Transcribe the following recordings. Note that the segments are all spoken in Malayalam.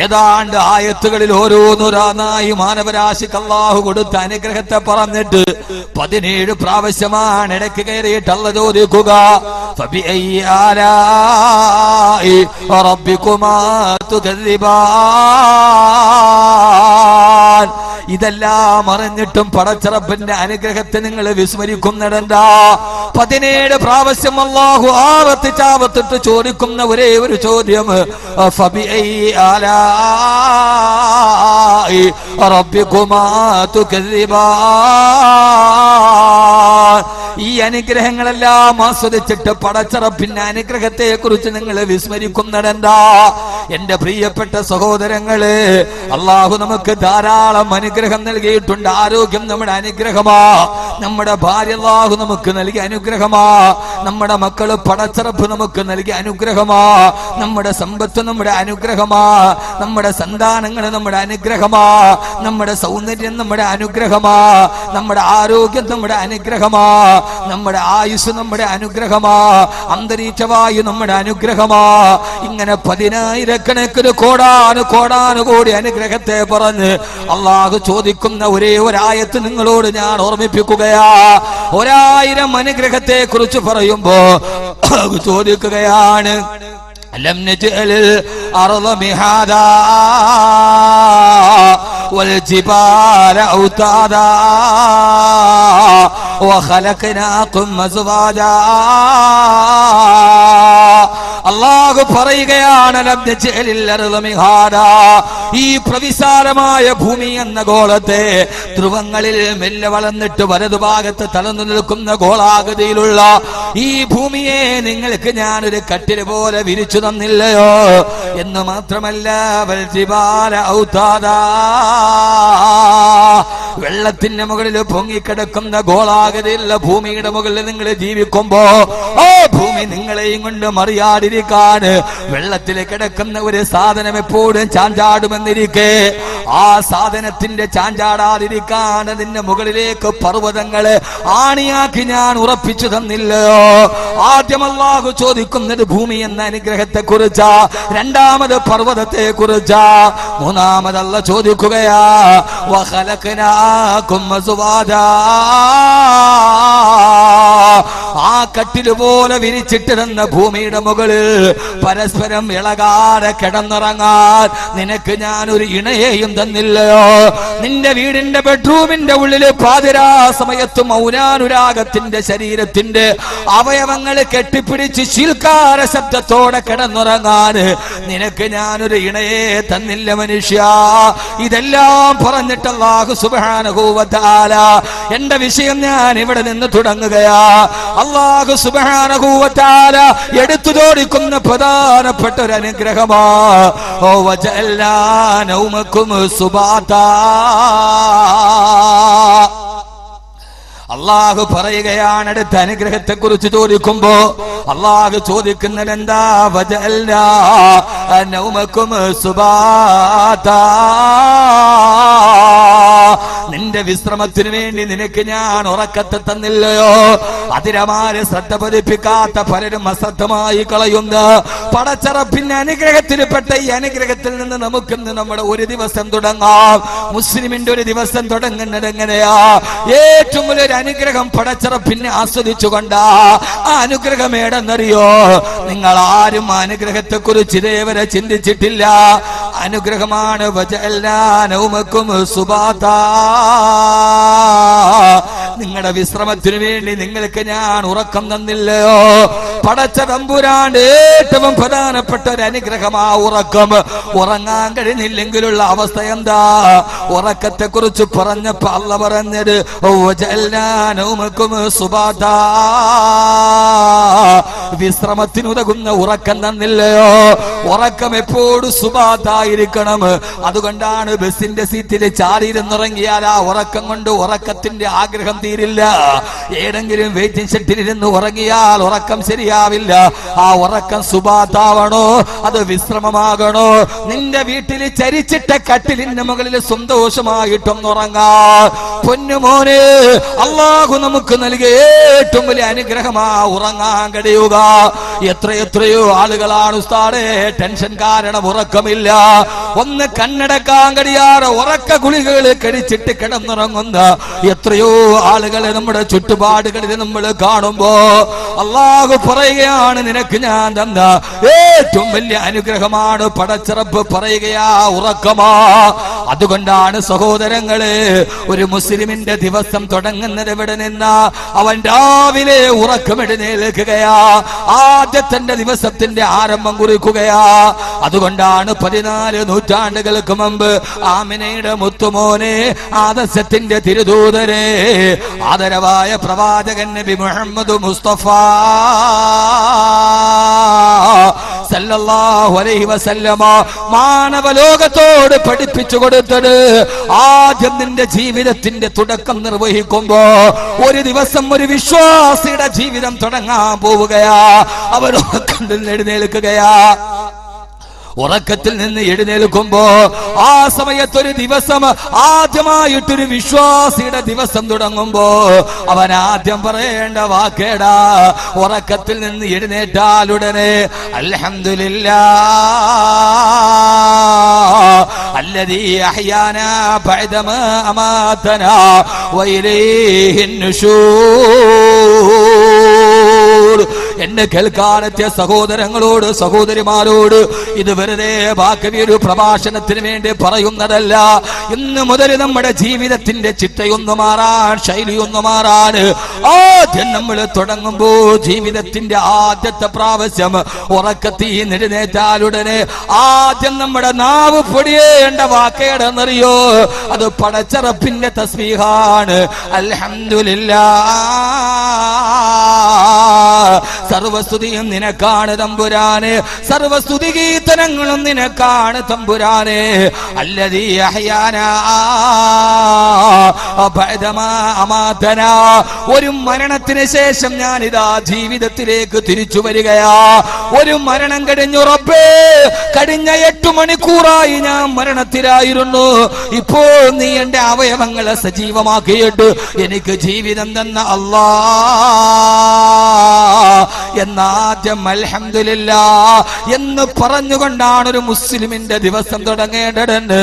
ഏതാണ്ട് ആയത്തുകളിൽ ഓരോന്നോരോന്നായി മാനവരാശിക്ക് അല്ലാഹു കൊടുത്ത അനുഗ്രഹത്തെ പറഞ്ഞിട്ട് 17 പ്രാവശ്യമാണ് ഇടയ്ക്ക് കയറിയിട്ട് അല്ലാഹു ചോദിക്കുക ഫബിഅയ്യി ആലാഇ റബ്ബികുമാ തുകദ്ദിബാൻ. ഇതെല്ലാം അറിഞ്ഞിട്ടും പടച്ചറപ്പിന്റെ അനുഗ്രഹത്തെ നിങ്ങൾ വിസ്മരിക്കുന്നിടണ്ടാ. 17 പ്രാവശ്യം അല്ലാഹു ആവർത്തിച്ചാവർത്തിട്ട് ചോദിക്കുന്ന ഒരേ ഒരു ചോദ്യം ഫബിഅയ്യി ആലാഇ റബ്ബികുമാ തുകദ്ദിബാൻ. ഈ അനുഗ്രഹങ്ങളെല്ലാം ആസ്വദിച്ചിട്ട് പടച്ചറപ്പിന്റെ അനുഗ്രഹത്തെ കുറിച്ച് നിങ്ങൾ വിസ്മരിക്കുന്നിടണ്ടാ. എന്റെ പ്രിയപ്പെട്ട സഹോദരങ്ങളെ, അല്ലാഹു നമുക്ക് ധാരാളം അനുഗ്രഹം നൽകിയിട്ടുണ്ട്. ആരോഗ്യം നമ്മുടെ അനുഗ്രഹമാ, നമ്മുടെ ഭാര്യ അല്ലാഹു നമുക്ക് നൽകിയ അനുഗ്രഹമാ, നമ്മുടെ മക്കള് പടച്ചറപ്പ് നമുക്ക് നൽകിയ അനുഗ്രഹമാ, നമ്മുടെ സമ്പത്ത് നമ്മുടെ അനുഗ്രഹമാ, നമ്മുടെ സന്താനങ്ങൾ നമ്മുടെ അനുഗ്രഹമാ, നമ്മുടെ സൗന്ദര്യം നമ്മുടെ അനുഗ്രഹമാ, നമ്മുടെ ആരോഗ്യം നമ്മുടെ അനുഗ്രഹമാ, നമ്മുടെ ആയുസ് നമ്മുടെ അനുഗ്രഹമാ, അന്തരീക്ഷവായു നമ്മുടെ അനുഗ്രഹമാ. ഇങ്ങനെ 10,000 കോടാനുകോടി അനുഗ്രഹത്തെ പറഞ്ഞ് അല്ലാഹു ചോദിക്കുന്ന ഒരേ ഒരായത്ത് നിങ്ങളോട് ഞാൻ ഓർമ്മിപ്പിക്കുകയാ. 1000 അനുഗ്രഹത്തെ കുറിച്ച് പറയുമ്പോ ചോദിക്കുകയാണ് അലം നജ്അലിൽ അർള മിഹാദാ വൽ ജിബാല ഔതാദാ വഖലഖനാകും അസ്വാജാ. അല്ലാഹു പറയുകയാണ് അലം നജ്അലിൽ അർള മിഹാദാ, ഈ പ്രവിശാലമായ ഭൂമി എന്ന ഗോളത്തെ ധ്രുവങ്ങളിൽ മെല്ലെ വളർന്നിട്ട് വലതുഭാഗത്ത് തളർന്നു നിൽക്കുന്ന ഗോളാകൃതിയിലുള്ള ഈ ഭൂമിയെ നിങ്ങൾക്ക് ഞാനൊരു കട്ടില് പോലെ വിരിച്ചു തന്നില്ലയോ? എന്ന് മാത്രമല്ല വൽ ജിബാല ഔതാദാ, വെള്ളത്തിന്റെ മുകളിൽ പൊങ്ങിക്കിടക്കുന്ന ഗോളാകൃതിയുള്ള ഭൂമിയുടെ മുകളിൽ നിങ്ങൾ ജീവിക്കുമ്പോ ആ ഭൂമി നിങ്ങളെയും കൊണ്ട് മറിയാതിരിക്കാൻ വെള്ളത്തിൽ കിടക്കുന്ന ഒരു സാധനം എപ്പോഴും ചാഞ്ചാടുമെന്നിരിക്കെ ആ സാധനത്തിന്റെ ചാഞ്ചാടാതിരിക്കാൻ അതിന്റെ മുകളിലേക്ക് പർവ്വതങ്ങളെ ആണിയാക്കി ഞാൻ ഉറപ്പിച്ചു തന്നില്ലയോ? ആദ്യം അല്ലാഹു ചോദിക്കുന്നത് ഭൂമി എന്ന അനുഗ്രഹത്തെ കുറിച്ചാ, രണ്ടാമത് പർവ്വതത്തെ കുറിച്ചാ, മൂന്നാമത് അല്ലാഹു ചോദിക്കുകയാ വഖലഖനാകും അസ്വാജാ. ആ കട്ടില് പോലെ വിരിച്ചിട്ടിരുന്ന ഭൂമിയുടെ മുകളിൽ പരസ്പരം ഇളകാതെ കിടന്നുറങ്ങാൻ നിനക്ക് ഞാനൊരു ഇണയെയും തന്നില്ലയോ? നിന്റെ വീടിന്റെ ബെഡ്റൂമിന്റെ ഉള്ളില് പാതിരാ സമയത്ത് മൗനാനുരാഗത്തിന്റെ ശരീരത്തിന്റെ അവയവങ്ങൾ കെട്ടിപ്പിടിച്ച് ശീൽക്കാര ശബ്ദത്തോടെ കിടന്നുറങ്ങാൻ നിനക്ക് ഞാനൊരു ഇണയെ തന്നില്ല മനുഷ്യ. ഇതെല്ലാം പറഞ്ഞിട്ട് അല്ലാഹു സുബ്ഹാനഹു വ തആല എന്റെ വിഷയം ഞാൻ ഇവിടെ നിന്ന് തുടങ്ങുകയാ. അല്ലാഹു സുബ്ഹാനഹു വ തആല എടുത്തു ചോദിക്കുന്ന പ്രധാനപ്പെട്ട ഒരു അനുഗ്രഹമാ ഓ വജഅൽനാ നൗമകും സുബാതാ. അല്ലാഹു പറയുകയാണ് അടുത്ത അനുഗ്രഹത്തെ കുറിച്ച് ചോദിക്കുമ്പോ അല്ലാഹു ചോദിക്കുന്നത് എന്താ? വജഅൽനാ നൗമകും സുബാതാ, നിന്റെ വിശ്രമത്തിന് വേണ്ടി നിനക്ക് ഞാൻ ഉറക്കത്തെ തന്നില്ലയോ? അതിരമാരെ ശ്രദ്ധ പതിപ്പിക്കാത്ത പലരും അശ്രദ്ധമായി കളയുന്ന പടച്ചറപ്പിന്റെ അനുഗ്രഹത്തിൽപ്പെട്ട ഈ അനുഗ്രഹത്തിൽ നിന്ന് നമുക്കിന്ന് നമ്മുടെ ഒരു ദിവസം തുടങ്ങാം. മുസ്ലിമിന്റെ ഒരു ദിവസം തുടങ്ങുന്നത് എങ്ങനെയാ? ഏറ്റവും വലിയൊരു അനുഗ്രഹം പടച്ചറപ്പിനെ ആസ്വദിച്ചുകൊണ്ടാ. ആ അനുഗ്രഹം ഏടെന്നറിയോ? നിങ്ങൾ ആരും അനുഗ്രഹത്തെ കുറിച്ച് ഇതേവരെ ചിന്തിച്ചിട്ടില്ല. അനുഗ്രഹമാണ് വജഅൽനാ നൗമകും സുബാതാ, നിങ്ങളുടെ വിശ്രമത്തിനു വേണ്ടി നിങ്ങൾക്ക് ഞാൻ ഉറക്കം തന്നില്ലയോ? പടച്ച തമ്പുരാന്റെ ഏറ്റവും പ്രധാനപ്പെട്ട ഒരു അനുഗ്രഹമാ ഉറക്കം. ഉറങ്ങാൻ കഴിഞ്ഞില്ലെങ്കിലുള്ള അവസ്ഥ എന്താ? ഉറക്കത്തെ കുറിച്ച് പറഞ്ഞപ്പോ അല്ലാഹു പറഞ്ഞത് വജഅൽനാ നൗമകും സുബാതാ, വിശ്രമത്തിനുതകുന്ന ഉറക്കം തന്നില്ലയോ? ഉറക്കം എപ്പോഴും സുബാതായിരിക്കണം. അതുകൊണ്ടാണ് ബസിന്റെ സീറ്റിൽ ചാരിയിരുന്നുറങ്ങിയാൽ ആ ഉറക്കം കൊണ്ട് ഉറക്കത്തിന്റെ ആഗ്രഹം തീരില്ല. ഏതെങ്കിലും വെയിറ്റിംഗ് ഷെഡിലിരുന്ന് ഉറങ്ങിയാൽ ഉറക്കം ശരിയാവില്ല. ആ ഉറക്കം സുബാതാവണോ? അത് വിശ്രമമാകണോ? നിന്റെ വീട്ടിൽ ചരിച്ചിട്ട കട്ടിലിന്റെ മുകളിൽ സന്തോഷമായിട്ടൊന്നുറങ്ങാ. പൊന്നുമോനെ, അല്ലാഹു നമുക്ക് നൽകിയ ഏറ്റവും വലിയ അനുഗ്രഹമാ ഉറങ്ങാൻ കഴിയുക. എത്രയോ ആളുകളാണ് ഉസ്താദേ ടെൻഷൻ കാരണം ഉറക്കമില്ല, ഒന്ന് കണ്ണടക്കാൻ കഴിയാതെ ഉറക്ക ഗുളികകൾ കഴിച്ചിട്ട് കിടന്നുറങ്ങുന്ന എത്രയോ ആളുകളെ നമ്മുടെ ചുറ്റുപാടുകളിൽ നമ്മൾ കാണുമ്പോ അള്ളാഹു പറയുകയാണ്, നിനക്ക് ഞാൻ തന്ന ഏറ്റവും വലിയ അനുഗ്രഹമാണ് പടച്ചിറപ്പ് പറയുകയാ ഉറക്കമാ. അതുകൊണ്ടാണ് സഹോദരങ്ങളെ ഒരു മുസ്ലിമിന്റെ ദിവസം തുടങ്ങുന്നത് എവിടെ നിന്നാ? അവൻ രാവിലെ ഉറക്കമെഴുന്നേൽക്കുകയാ, ആദ്യത്തെ ദിവസത്തിന്റെ ആരംഭം കുറിക്കുകയാ. അതുകൊണ്ടാണ് 14 നൂറ്റാണ്ടുകൾക്ക് മുമ്പ് ആമിനയുടെ മുത്തുമോനെ, ആദർശത്തിന്റെ തിരുദൂതരെ, ആദരവായ പ്രവാചകൻ നബി മുഹമ്മദ് മുസ്തഫ സല്ലല്ലാഹു അലൈഹി വസല്ലമ മാനവ ലോകത്തോട് പഠിപ്പിച്ചു കൊടുത്തത്, ആദ്യം നിന്റെ ജീവിതത്തിന്റെ തുടക്കം നിർവഹിക്കുമ്പോ ഒരു ദിവസം ഒരു വിശ്വാസിയുടെ ജീവിതം തുടങ്ങാൻ പോവുകയാ. അവർ എഴുന്നേൽക്കുകയാ. ഉറക്കത്തിൽ നിന്ന് എഴുന്നേൽക്കുമ്പോ ആ സമയത്തൊരു ദിവസം ആദ്യമായിട്ടൊരു വിശ്വാസിയുടെ ദിവസം തുടങ്ങുമ്പോ അവൻ ആദ്യം പറയേണ്ട വാക്കേടാ, ഉറക്കത്തിൽ നിന്ന് എഴുന്നേറ്റാലുടനെ അൽഹംദുലില്ലാഹ് അല്ലദീ അഹ്യാനാ ബഅദമാ അമാതനാ വഇലൈഹിൻ നുശൂർ. എന്നെ കേൾക്കാനെത്തിയ സഹോദരങ്ങളോട് സഹോദരിമാരോട് ഇത് വെറുതെ ബാക്കി ഒരു പ്രഭാഷണത്തിന് വേണ്ടി പറയുന്നതല്ല. ഇന്ന് മുതൽ നമ്മുടെ ജീവിതത്തിന്റെ ചിട്ടയൊന്നു മാറാൻ, ശൈലിയൊന്നു മാറാൻ ആദ്യം നമ്മൾ തുടങ്ങുമ്പോ ജീവിതത്തിന്റെ ആദ്യത്തെ പ്രാവശ്യം ഉറക്കത്തിൽ എഴുന്നേറ്റാലുടനെ ആദ്യം നമ്മുടെ നാവ് പൊടിയേണ്ട വാക്കേടെന്നറിയോ? അത് പടച്ചറപ്പിന്റെ തസ്ബീഹാണ്. അൽഹംദുലില്ലാഹ്, സർവസ്തുതിയും നിനക്കാണ് തമ്പുരാനെ, സർവസ്തുതി കീർത്തനങ്ങളും നിനക്കാണ് തമ്പുരാനെ. അല്ലദീ അഹ്യാനാ ബഅദമാ അമാതനാ, ഒരു മരണത്തിന് ശേഷം ഞാൻ ഇതാ ജീവിതത്തിലേക്ക് തിരിച്ചു വരികയാ. ഒരു മരണം കഴിഞ്ഞു റബ്ബേ, കഴിഞ്ഞ 8 മണിക്കൂറായി ഞാൻ മരണത്തിലായിരുന്നു, ഇപ്പോൾ നീ എന്റെ അവയവങ്ങളെ സജീവമാക്കിയിട്ട് എനിക്ക് ജീവിതം തന്ന അല്ലാഹ് എന്നാദ്യം അൽഹംദുലില്ലാഹ് എന്ന് പറഞ്ഞുകൊണ്ടാണ് ഒരു മുസ്ലിമിന്റെ ദിവസം തുടങ്ങേണ്ടതെന്ന്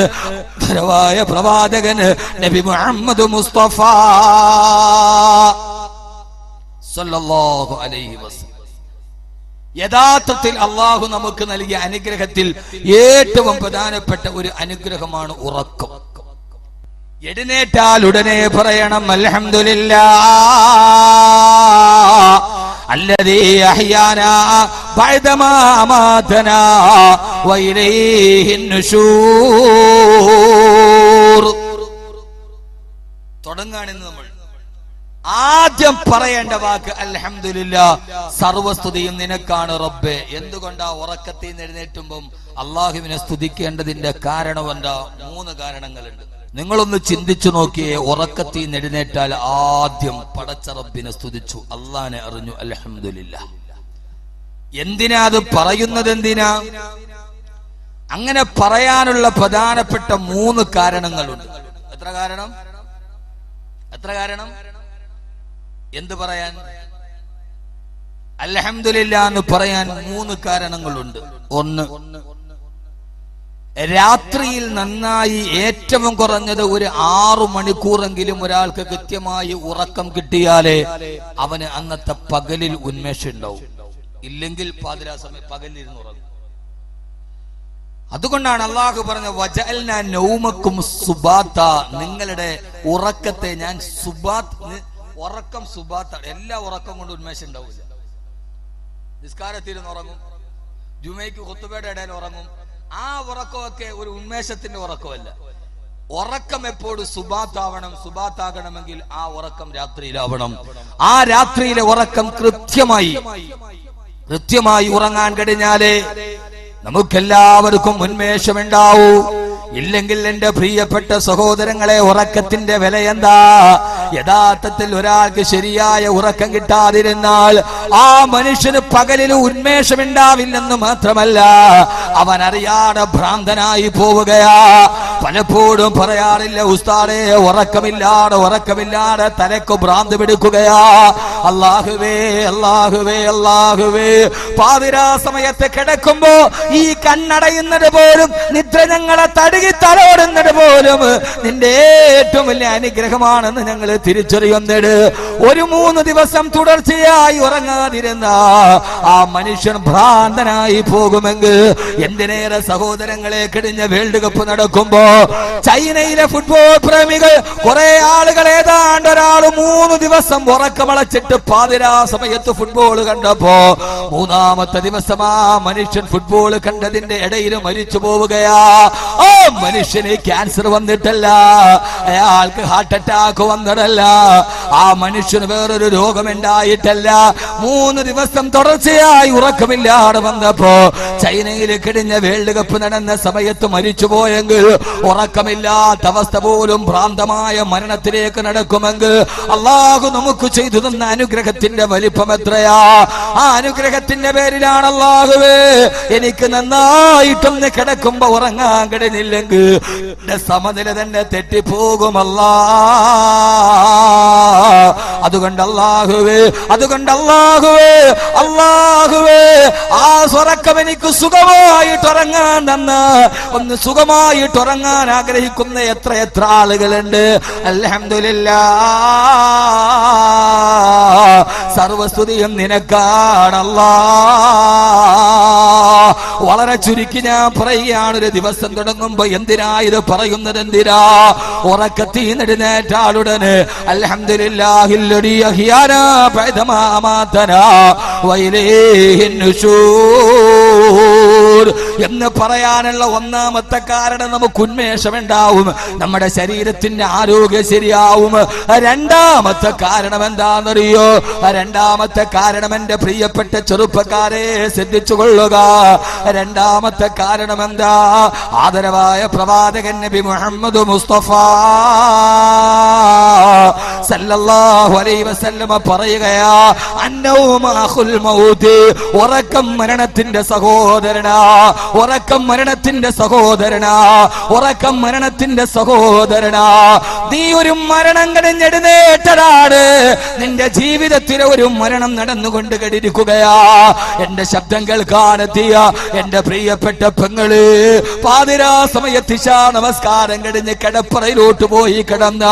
ധരവായ പ്രവാചകന് നബി മുഹമ്മദ് മുസ്തഫ സല്ലല്ലാഹു അലൈഹി വസല്ലം. യഥാർത്ഥത്തിൽ അള്ളാഹു നമുക്ക് നൽകിയ അനുഗ്രഹത്തിൽ ഏറ്റവും പ്രധാനപ്പെട്ട ഒരു അനുഗ്രഹമാണ് ഉറക്കം. എഴുന്നേറ്റാൽ ഉടനെ പറയണം അൽഹംദുലില്ലാഹ് അല്ലദീ അഹ്യാനാ ബഅദമാ അമാതനാ വഇലൈഹിൻ നുശൂർ. തുടങ്ങാണെന്ന് നമ്മൾ ആദ്യം പറയേണ്ട വാക്ക് അൽഹംദുലില്ലാഹ്, സർവസ്തുതിയും നിനക്കാണ് റബ്ബേ. എന്തുകൊണ്ടാ ഉറക്കത്തിൽ നിന്ന് എഴുന്നേറ്റുമ്പം അള്ളാഹുവിനെ സ്തുതിക്കേണ്ടതിന്റെ കാരണം എന്താ? 3 കാരണങ്ങളുണ്ട്. നിങ്ങളൊന്ന് ചിന്തിച്ചു നോക്കിയേ. ഉറക്കത്തിൽ നിന്ന് എഴുന്നേറ്റാൽ ആദ്യം പടച്ച റബ്ബിനെ സ്തുതിച്ചു, അള്ളാഹിനെ അറിഞ്ഞു, അൽഹംദുലില്ലാഹ്. എന്തിനാ അത് പറയുന്നത്? എന്തിനാ അങ്ങനെ പറയാനുള്ള പ്രധാനപ്പെട്ട 3 കാരണങ്ങളുണ്ട്. എത്ര കാരണം? എന്ത് പറയാൻ? അൽഹംദുലില്ലാഹ് എന്ന് പറയാൻ 3 കാരണങ്ങളുണ്ട്. ഒന്ന്, രാത്രിയിൽ നന്നായി ഏറ്റവും കുറഞ്ഞത് ഒരു 6 മണിക്കൂറെങ്കിലും ഒരാൾക്ക് കൃത്യമായി ഉറക്കം കിട്ടിയാലേ അവന് അന്നത്തെ പകലിൽ ഉന്മേഷം ഉണ്ടാവും. ഇല്ലെങ്കിൽ പാതിരാ സമയം പകലിരുന്ന് ഉറങ്ങും. അതുകൊണ്ടാണ് അള്ളാഹു പറഞ്ഞ വജഅൽനാ നൗമക്കും സുബാത്ത, നിങ്ങളുടെ ഉറക്കത്തെ ഞാൻ ഉറക്കം സുബാത്ത. എല്ലാ ഉറക്കം കൊണ്ട് ഉന്മേഷം ഉണ്ടാവില്ല. നിസ്കാരത്തിരുന്ന് ഉറങ്ങും, ജുമയ്ക്ക് ഖുത്ബയുടെ ഇടയിൽ ഉറങ്ങും. ആ ഉറക്കമൊക്കെ ഒരു ഉന്മേഷത്തിന്റെ ഉറക്കമല്ല. ഉറക്കം എപ്പോഴും സുബാത്താവണം. സുബാത്താകണമെങ്കിൽ ആ ഉറക്കം രാത്രിയിലാവണം. ആ രാത്രിയിലെ ഉറക്കം കൃത്യമായി ഉറങ്ങാൻ കഴിഞ്ഞാലേ നമുക്കെല്ലാവർക്കും ഉന്മേഷമുണ്ടാവൂ. ഇല്ലെങ്കിൽ എന്റെ പ്രിയപ്പെട്ട സഹോദരങ്ങളെ, ഉറക്കത്തിന്റെ വില എന്താ? യഥാർത്ഥത്തിൽ ഒരാൾക്ക് ശരിയായ ഉറക്കം കിട്ടാതിരുന്നാൽ ആ മനുഷ്യന് പകലിൽ ഉന്മേഷമുണ്ടാവില്ലെന്ന് മാത്രമല്ല, അവൻ അറിയാതെ ഭ്രാന്തനായി പോവുകയാ. പലപ്പോഴും പറയാറില്ല ഉസ്താദേ, ഉറക്കമില്ലാതെ തലക്ക് ഭ്രാന്ത് പിടിക്കുകയാ. അല്ലാഹുവേ അല്ലാഹുവേ അല്ലാഹുവേ, പാതിരാ സമയത്ത് കിടക്കുമ്പോ ഈ കണ്ണടയുന്നത് പോലും, നിദ്ര ഞങ്ങളെ തടുകി തലോടുന്നത് പോലും നിന്റെ ഏറ്റവും വലിയ അനുഗ്രഹമാണെന്ന് ഞങ്ങൾ തിരിച്ചറിയുന്നത്. ഒരു 3 ദിവസം തുടർച്ചയായി ഉറങ്ങാതിരുന്ന ആ മനുഷ്യൻ ഭ്രാന്തനായി പോകുമെങ്കിൽ എന്തിനേറെ സഹോദരങ്ങളെ, കഴിഞ്ഞ വേൾഡ് കപ്പ് നടക്കുമ്പോ ചൈനയിലെ ഫുട്ബോൾ പ്രേമികൾ കുറെ ആളുകൾ, ഏതാണ്ട് ഒരാൾ 3 ദിവസം ഉറക്കമളച്ചിട്ട് പാതിരാ സമയത്ത് ഫുട്ബോൾ കണ്ടപ്പോ 3-ാമത്തെ ദിവസം ആ മനുഷ്യൻ ഫുട്ബോൾ കണ്ടതിന്റെ ഇടയിൽ മരിച്ചു പോവുകയാ. ആ മനുഷ്യന് ക്യാൻസർ വന്നിട്ടല്ല, അയാൾക്ക് ഹാർട്ട് അറ്റാക്ക് വന്നതല്ല, ആ മനുഷ്യന് വേറൊരു രോഗമുണ്ടായിട്ടല്ല. 3 ദിവസം തുടർച്ചയായി ഉറക്കമില്ലാതെ വന്നപ്പോ ചൈനയിൽ കഴിഞ്ഞ വേൾഡ് കപ്പ് നടന്ന സമയത്ത് മരിച്ചുപോയെങ്കിൽ, ഉറക്കമില്ലാത്ത അവസ്ഥ പോലും ഭ്രാന്തമായ മരണത്തിലേക്ക് നടക്കുമെങ്കിൽ അള്ളാഹു നമുക്ക് ചെയ്തു തന്ന അനുഗ്രഹത്തിന്റെ വലിപ്പം എത്രയാ. ആ അനുഗ്രഹത്തിന്റെ പേരിലാണ് അള്ളാഹുവേ എനിക്ക് നന്നായിട്ടൊന്ന് കിടക്കുമ്പോ ഉറങ്ങാൻ കഴിഞ്ഞില്ലെങ്കിൽ സമനില തന്നെ തെറ്റിപ്പോകുമല്ലാ. അതുകൊണ്ട് അല്ലാഹുവേ അല്ലാഹുവേ ആ ഉറക്കം എനിക്ക് സുഖമായിട്ട് ഉറങ്ങാൻ തന്ന, ഒന്ന് സുഖമായിട്ട് ഉറങ്ങാൻ ആഗ്രഹിക്കുന്ന എത്ര ആളുകളുണ്ട്. അൽഹംദുലില്ലാഹ്, സർവസ്തുതിയും നിനക്കാണല്ലാ. വളരെ ചുരുക്കി ഞാൻ പറയുകയാണ്, ഒരു ദിവസം തുടങ്ങുമ്പോ എന്തിനാ ഇത് പറയുന്നത്? എന്തിനാ? ഉറക്കത്തീന്നെഴുന്നേറ്റ ആളുടന് അൽഹംദുലില്ലാഹില്ലദീ അഹ്യാനാ ബഅദമാ അമാതനാ വഇലൈഹിൻ നുശൂർ എന്ന് പറയാനുള്ള ഒന്നാമത്തെ കാരണം നമുക്ക് ഉന്മേഷമുണ്ടാവും, നമ്മുടെ ശരീരത്തിന്റെ ആരോഗ്യം ശരിയാവും. രണ്ടാമത്തെ കാരണം എന്താണെന്നറിയോ? രണ്ടാമത്തെ കാരണം എന്റെ പ്രിയപ്പെട്ട ചെറുപ്പക്കാരെ ശ്രദ്ധിച്ചു കൊള്ളുക. രണ്ടാമത്തെ കാരണം എന്താ? ആദരവായ പ്രവാചകൻ നബി മുഹമ്മദ് മുസ്തഫ സല്ലല്ലാഹു അലൈഹി വസല്ലമ പറയുകയാ, അന്നൗമ അഖുൽ മൗത്, ഉറക്കം മരണത്തിന്റെ സഹോദരനാ, ഉറക്കം മരണത്തിന്റെ സഹോദരനാ, ഉറക്കം മരണത്തിന്റെ സഹോദരനാ. നീ ഒരു മരണം കഴിഞ്ഞെഴുന്നേറ്റതാണ്, നിന്റെ ജീവിതത്തിലെ ഒരു മരണം നടന്നുകൊണ്ട് കഴിഞ്ഞിരിക്കുകയാ. എന്റെ ശബ്ദം കേൾക്കാനെത്തിയ എന്റെ പ്രിയപ്പെട്ട പെങ്ങള്, പാതിരാ സമയത്ത് ഇശാ നമസ്കാരം കഴിഞ്ഞ് കിടപ്പറയിലോട്ട് പോയി കിടന്ന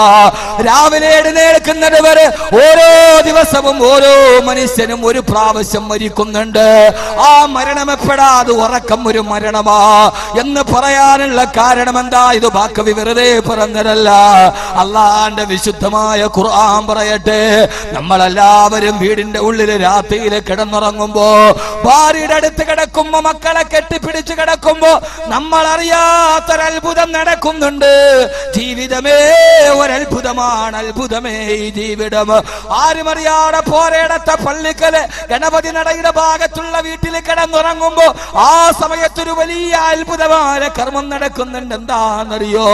രാവിലെ എഴുന്നേൽക്കുന്നത് വരെ ഓരോ ദിവസവും ഓരോ മനുഷ്യനും ഒരു പ്രാവശ്യം മരിക്കുന്നുണ്ട്. ആ മരണം എപ്പോഴാത് ഉറക്കം ഒരു മരണമാ എന്ന് പറയാനുള്ള കാരണം എന്താ? ഇത് ബാക്കി വെറുതെ പറഞ്ഞതല്ല, അള്ളാന്റെ വിശുദ്ധമായ ഖുർആൻ പറയട്ടെ. നമ്മളെല്ലാവരും വീടിന്റെ ഉള്ളിൽ രാത്രിയിൽ കിടന്നുറങ്ങുമ്പോ, ഭാര്യയുടെ അടുത്ത് കിടക്കുമ്പോ, മക്കളെ കെട്ടിപ്പിടിച്ച് കിടക്കുമ്പോ നമ്മൾ അറിയാത്തൊരത്ഭുതം നടക്കുന്നുണ്ട്. ജീവിതമേ ഒരത്ഭുതമാണ്, അത്ഭുതമേ ഈ ജീവിതം. ആരും അറിയാതെ പോരേടത്തെ പള്ളിക്കല് ഗണപതി നടയുടെ ഭാഗത്തുള്ള വീട്ടിൽ കിടന്നുറങ്ങുമ്പോ ആ സമയത്തൊരു വലിയ അത്ഭുതമായ കർമ്മം നടക്കുന്നുണ്ട്. എന്താണെന്നറിയോ?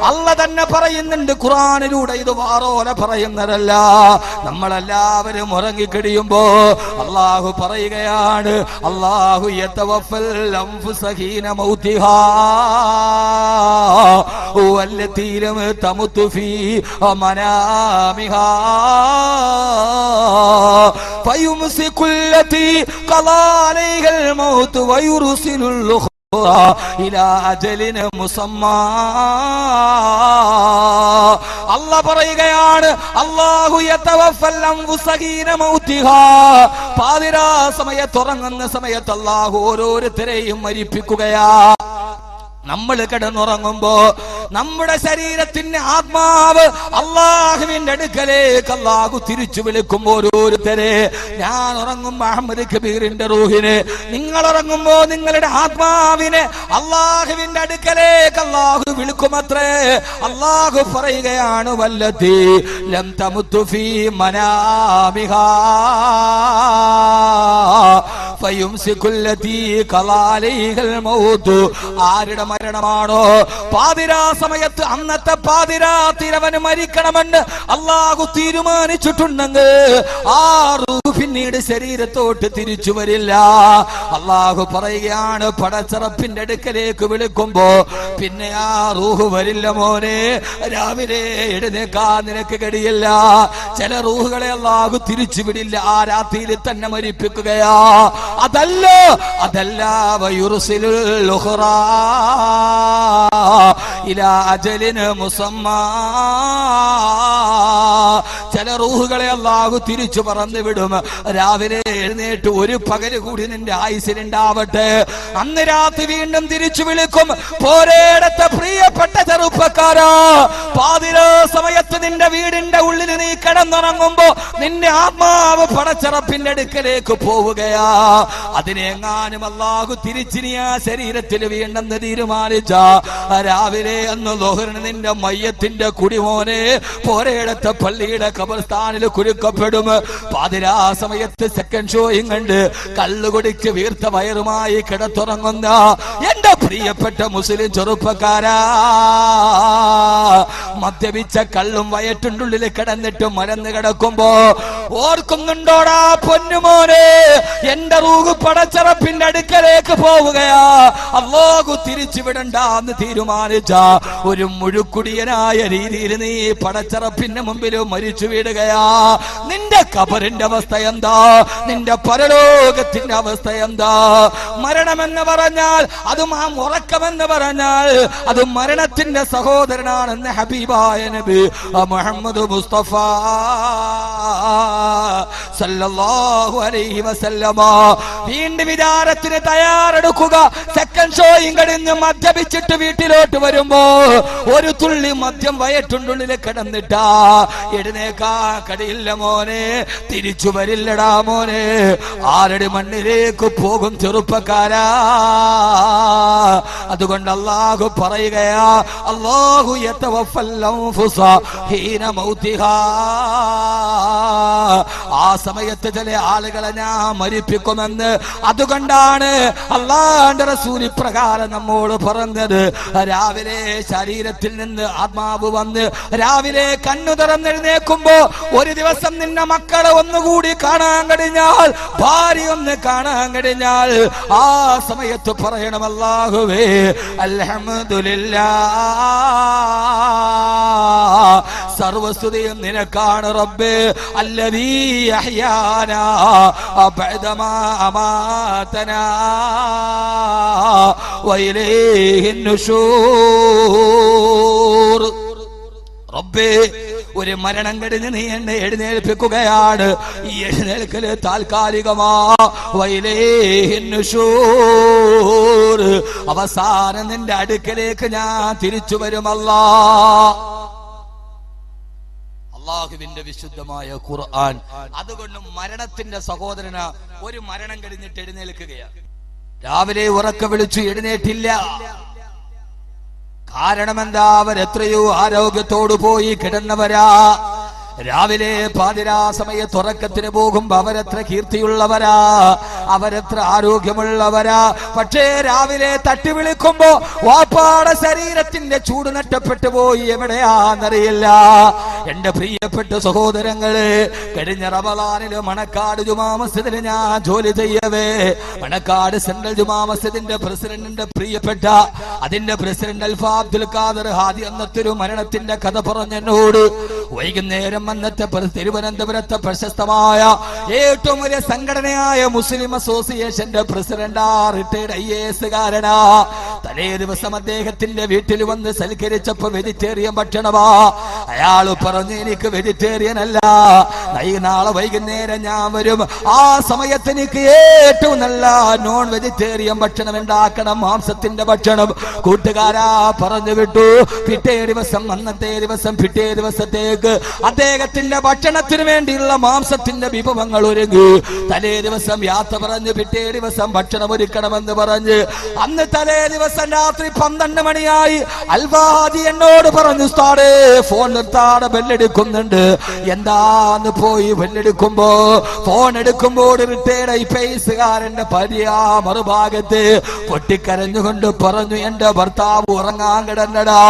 അള്ള തന്നെ പറയുന്നുണ്ട് ഖുർആനിലൂടെ, ഇത് വാറോല പറയുന്നതല്ല. നമ്മളെല്ലാവരും ഉറങ്ങിക്കഴിയുമ്പോ അള്ളാഹു പറയുകയാണ്, അള്ളാഹു യതവഫൽ അൻഫുസ ഹീന മൗതിഹാ വല്ലതീ ലം തമുതു ഫീ മനാമിഹാ ഫയുംസികുല്ലതി ഖലാ അലൈഹിൽ മൗത് വയുർസിലുൽ ഇലാ അജലിൻ മുസമ്മാ. അല്ലാഹ് പറയുകയാണ്, അല്ലാഹു യതവഫൽ അൻഫുസ ഹീന മൗതിഹാ, പാതിരാ സമയത്ത് ഉറങ്ങുന്ന സമയത്ത് അല്ലാഹു ഓരോരുത്തരെയും മരിപ്പിക്കുകയാ. നമ്മൾ കിടന്നുറങ്ങുമ്പോ നമ്മുടെ ശരീരത്തിന്റെ ആത്മാവ് അള്ളാഹുവിന്റെ അടുക്കലേക്ക് അള്ളാഹു തിരിച്ചു വിളിക്കുമ്പോ ഓരോരുത്തരെ, ഞാൻ ഉറങ്ങുമ്പോ അഹമ്മദ് കബീറിന്റെ റൂഹിന്, നിങ്ങൾ ഉറങ്ങുമ്പോ നിങ്ങളുടെ ആത്മാവിനെ അള്ളാഹുവിന്റെ അടുക്കലേക്ക് അള്ളാഹു വിളിക്കുമത്രേ. അള്ളാഹു പറയുകയാണ്, വല്ലതീ ലം തമുതു ഫീ മനാമിഹാ ഫയുംസികുല്ലതീ ഖലാ അലൈഹിൽ മൗത്. ആരുടെ മരണമാണോ പാതിരാ സമയത്ത് അന്നത്തെ പാതിരാത്തിരവന് മരിക്കണമെന്ന് അള്ളാഹു തീരുമാനിച്ചിട്ടുണ്ടെങ്കിൽ ആ റൂഹ് പിന്നീട് ശരീരത്തോട്ട് തിരിച്ചു വരില്ല. അള്ളാഹു പറയുകയാണ്, പടച്ചറപ്പിന്റെ അടുക്കലേക്ക് വിളിക്കുമ്പോ പിന്നെ ആ റൂഹ് വരില്ല മോനെ, രാവിലെ എഴുന്നേക്കാൻ നിനക്ക് കഴിയില്ല. ചില റൂഹുകളെ അള്ളാഹു തിരിച്ചു വിടില്ല, ആ രാത്രിയിൽ തന്നെ മരിപ്പിക്കുകയാ. അതല്ല വയുർസിലുൽ ഉഖ്റാ ഇലാ അജലിൻ മുസമ്മാ. ചില റൂഹുകളെ അള്ളാഹു തിരിച്ചു പറന്നു വിടും. രാവിലെ എഴുന്നേറ്റ് ഒരു പകല് കൂടി നിന്റെ ആയുസിലുണ്ടാവട്ടെ. അന്ന് രാത്രി വീണ്ടും തിരിച്ചു വിളിക്കും. പോരേടത്തെ പ്രിയപ്പെട്ട ചെറുപ്പക്കാരാ, പാതിരാ സമയത്ത് നിന്റെ വീടിന്റെ ഉള്ളിൽ നീ കിടന്നുറങ്ങുമ്പോ നിന്റെ ആത്മാവ് പടച്ചറപ്പിന്റെ അടുക്കലേക്ക് പോവുകയാ. അതിനെങ്ങാനും അള്ളാഹു തിരിച്ചിനി ആ ശരീരത്തിൽ വീണ്ടെന്ന് തീരുമാനിച്ച രാവിലെ അന്ന് ലോഹറിന് നിന്റെ മയ്യത്തിന്റെ കുടിമോനെ പോരേടത്തെ പള്ളിയുടെ ഖബർസ്ഥാനിൽ കുരുക്കപ്പെടും. പാതിരാ സമയത്ത് സെക്കൻഡ് ഷോയും കണ്ട് കള്ളുകുടിക്ക് വീർത്ത വയറുമായി കിടത്തുറങ്ങുന്ന എന്റെ പ്രിയപ്പെട്ട മുസ്ലിം ചെറുപ്പക്കാരാ, മദ്യപിച്ച കള്ളും വയറ്റുള്ളിൽ കിടന്നിട്ട് മരന്ന് കിടക്കുമ്പോ ഓർക്കുന്നുണ്ടോടാ പൊന്നുമോനെ, എന്റെ റൂഹ് പടച്ചറപ്പിന്റെ അടുക്കലേക്ക് പോവുകയാ. അല്ലാഹു തിരിച്ചു വിടണ്ടെന്ന് തീരുമാനിച്ച ഒരു മുഴുക്കുടിയനായ രീതിയിൽ നീ പടച്ചറപ്പിന്റെ മുമ്പിൽ മരിച്ചു വീടുകയാ. നിന്റെ ഖബറിന്റെ അവസ്ഥ എന്താ? നിന്റെ പരലോകത്തിന്റെ അവസ്ഥ എന്താ? മരണമെന്ന് പറഞ്ഞാൽ അതും ആ ഉറക്കമെന്ന് പറഞ്ഞാൽ അത് മരണത്തിന്റെ സഹോദരനാണെന്ന് ഹബീബായ നബി മുഹമ്മദ് മുസ്തഫ സല്ലല്ലാഹു അലൈഹി വസല്ലമ. വീണ്ടും വിചാരത്തിന് തയ്യാറെടുക്കുക. സെക്കൻഡ് ഷോയും കഴിഞ്ഞ് മദ്യപിച്ചിട്ട് വീട്ടിലോട്ട് വരുമ്പോ ഒരു തുള്ളി മദ്യം വയറ്റുള്ളിൽ കിടന്നിട്ടാ എഴുന്നേക്കാ കടിയില്ല മോനെ, തിരിച്ചു വരില്ലടാ മോനെ. ആരടി മണ്ണിലേക്ക് പോകും ചെറുപ്പക്കാരാ. അതുകൊണ്ട് അല്ലാഹു പറയുകയാ, അല്ലാഹു യതവഫൽ അൻഫുസ ഹീന മൗതിഹാ. ആ സമയത്ത് ചില ആളുകളെ ഞാൻ മരിപ്പിക്കുമെന്ന്. അതുകൊണ്ടാണ് അല്ലാഹുവിന്റെ റസൂൽ ഇപ്രകാരം നമ്മോട് പറഞ്ഞത്. രാവിലെ ശരീരത്തിൽ നിന്ന് ആത്മാവ് വന്ന് രാവിലെ കണ്ണു തുറന്നെഴുന്നേക്കുമ്പോ ഒരു ദിവസം നിന്റെ മക്കളെ ഒന്നുകൂടി കാണാൻ കഴിഞ്ഞാൽ, ഭാര്യ ഒന്ന് കാണാൻ കഴിഞ്ഞാൽ, ആ സമയത്ത് പറയണം, അല്ലാഹുവേ അൽഹംദുലില്ലാഹ്, സർവസ്തുതിയും നിനക്കാണ് റബ്ബേ, അല്ലദീ അഹ്യാനാ ബഅദമാ അമാതനാ വഇലൈഹിൻ നുശൂർ. റബ്ബേ, ഒരു മരണം കഴിഞ്ഞ് നീ എന്നെ എഴുന്നേൽപ്പിക്കുകയാണ്. ഈ എഴുന്നേൽക്കല് താൽക്കാലികമാ. വഇലൈഹിൻ നുശൂർ, അവസാനം നിന്റെ അടുക്കലേക്ക് ഞാൻ തിരിച്ചു വരുമല്ലാ. അല്ലാഹുവിന്റെ വിശുദ്ധമായ ഖുർആൻ. അതുകൊണ്ട് മരണത്തിന്റെ സഹോദരന ഒരു മരണം കഴിഞ്ഞിട്ട് എഴുന്നേൽക്കുകയാണ്. രാവിലെ ഉറക്ക വിളിച്ചു എഴുന്നേറ്റില്ല. കാരണം എന്താ? അവരെത്രയോ ആരോഗ്യത്തോടു പോയി കിടന്നവരാ. രാവിലെ പാതിരാ സമയത്ത് ഉറക്കത്തിന് പോകുമ്പോ അവരെത്ര കീർത്തിയുള്ളവരാ, അവരെത്ര ആരോഗ്യമുള്ളവരാ. പക്ഷേ രാവിലെ തട്ടി വിളിക്കുമ്പോ വാപ്പാടെ ശരീരത്തിന്റെ ചൂട് നഷ്ടപ്പെട്ടു പോയി, എവിടെയാന്നറിയില്ല. എന്റെ പ്രിയപ്പെട്ട സഹോദരങ്ങളെ, കഴിഞ്ഞ റമളാനില് മണക്കാട് ജുമാ മസ്ജിദിൽ ഞാൻ ജോലി ചെയ്യവേ, മണക്കാട് സെൻട്രൽ ജുമാ മസ്ജിദിന്റെ പ്രസിഡന്റിന്റെ പ്രിയപ്പെട്ട അതിന്റെ പ്രസിഡന്റ് അൽഫാ അബ്ദുൽ ഖാദർ ഹാദി അന്നത്തെ ഒരു മരണത്തിന്റെ കഥ പറഞ്ഞെന്നോട്. വൈകുന്നേരം അന്നത്തെ തിരുവനന്തപുരത്തെ പ്രശസ്തമായ ഏറ്റവും വലിയ സംഘടനയായ മുസ്ലിം അസോസിയേഷന്റെ പ്രസിഡന്റ്, റിട്ടയർഡ് IAS കാരനാ. തലേ ദിവസം അദ്ദേഹത്തിന്റെ വീട്ടിൽ വന്ന് സൽക്കരിച്ചപ്പോ വെജിറ്റേറിയൻ ഭക്ഷണമാ. അയാൾ പറഞ്ഞു, എനിക്ക് വെജിറ്റേറിയൻ അല്ല, നാളെ വൈകുന്നേരം ഞാൻ വരും, ആ സമയത്ത് എനിക്ക് ഏറ്റവും നല്ല നോൺ വെജിറ്റേറിയൻ ഭക്ഷണം ഉണ്ടാക്കണം, മാംസത്തിന്റെ ഭക്ഷണം. കൂട്ടുകാരാ പറഞ്ഞു വിട്ടു. പിറ്റേ ദിവസം അന്നത്തെ ദിവസം പിറ്റേ ദിവസത്തേക്ക് അദ്ദേഹത്തിന്റെ ഭക്ഷണത്തിന് വേണ്ടിയുള്ള മാംസത്തിന്റെ വിഭവങ്ങൾ ഒരുങ്ങി. തലേ ദിവസം യാത്ര പറഞ്ഞ് പിറ്റേ ദിവസം ഭക്ഷണം ഒരുക്കണമെന്ന് പറഞ്ഞ് അന്ന് തലേ ദിവസം ദിവസം രാത്രി 12 മണിയായി. അൽവാദി എന്നോട് പറഞ്ഞു, ഉസ്താദേ ഫോൺ നിർത്താതെ ബെല്ലടിക്കുന്നുണ്ട്. എന്താന്ന് പോയി ബെല്ലടിക്കുമ്പോ ഫോൺ എടുക്കുമ്പോൾ റിട്ടയർഡ് ഐപിഎസുകാരന്റെ ഭാര്യ മറുഭാഗത്ത് പൊട്ടിക്കരഞ്ഞുകൊണ്ട് പറഞ്ഞു, എന്റെ ഭർത്താവ് ഉറങ്ങാൻ കിടന്നടാ.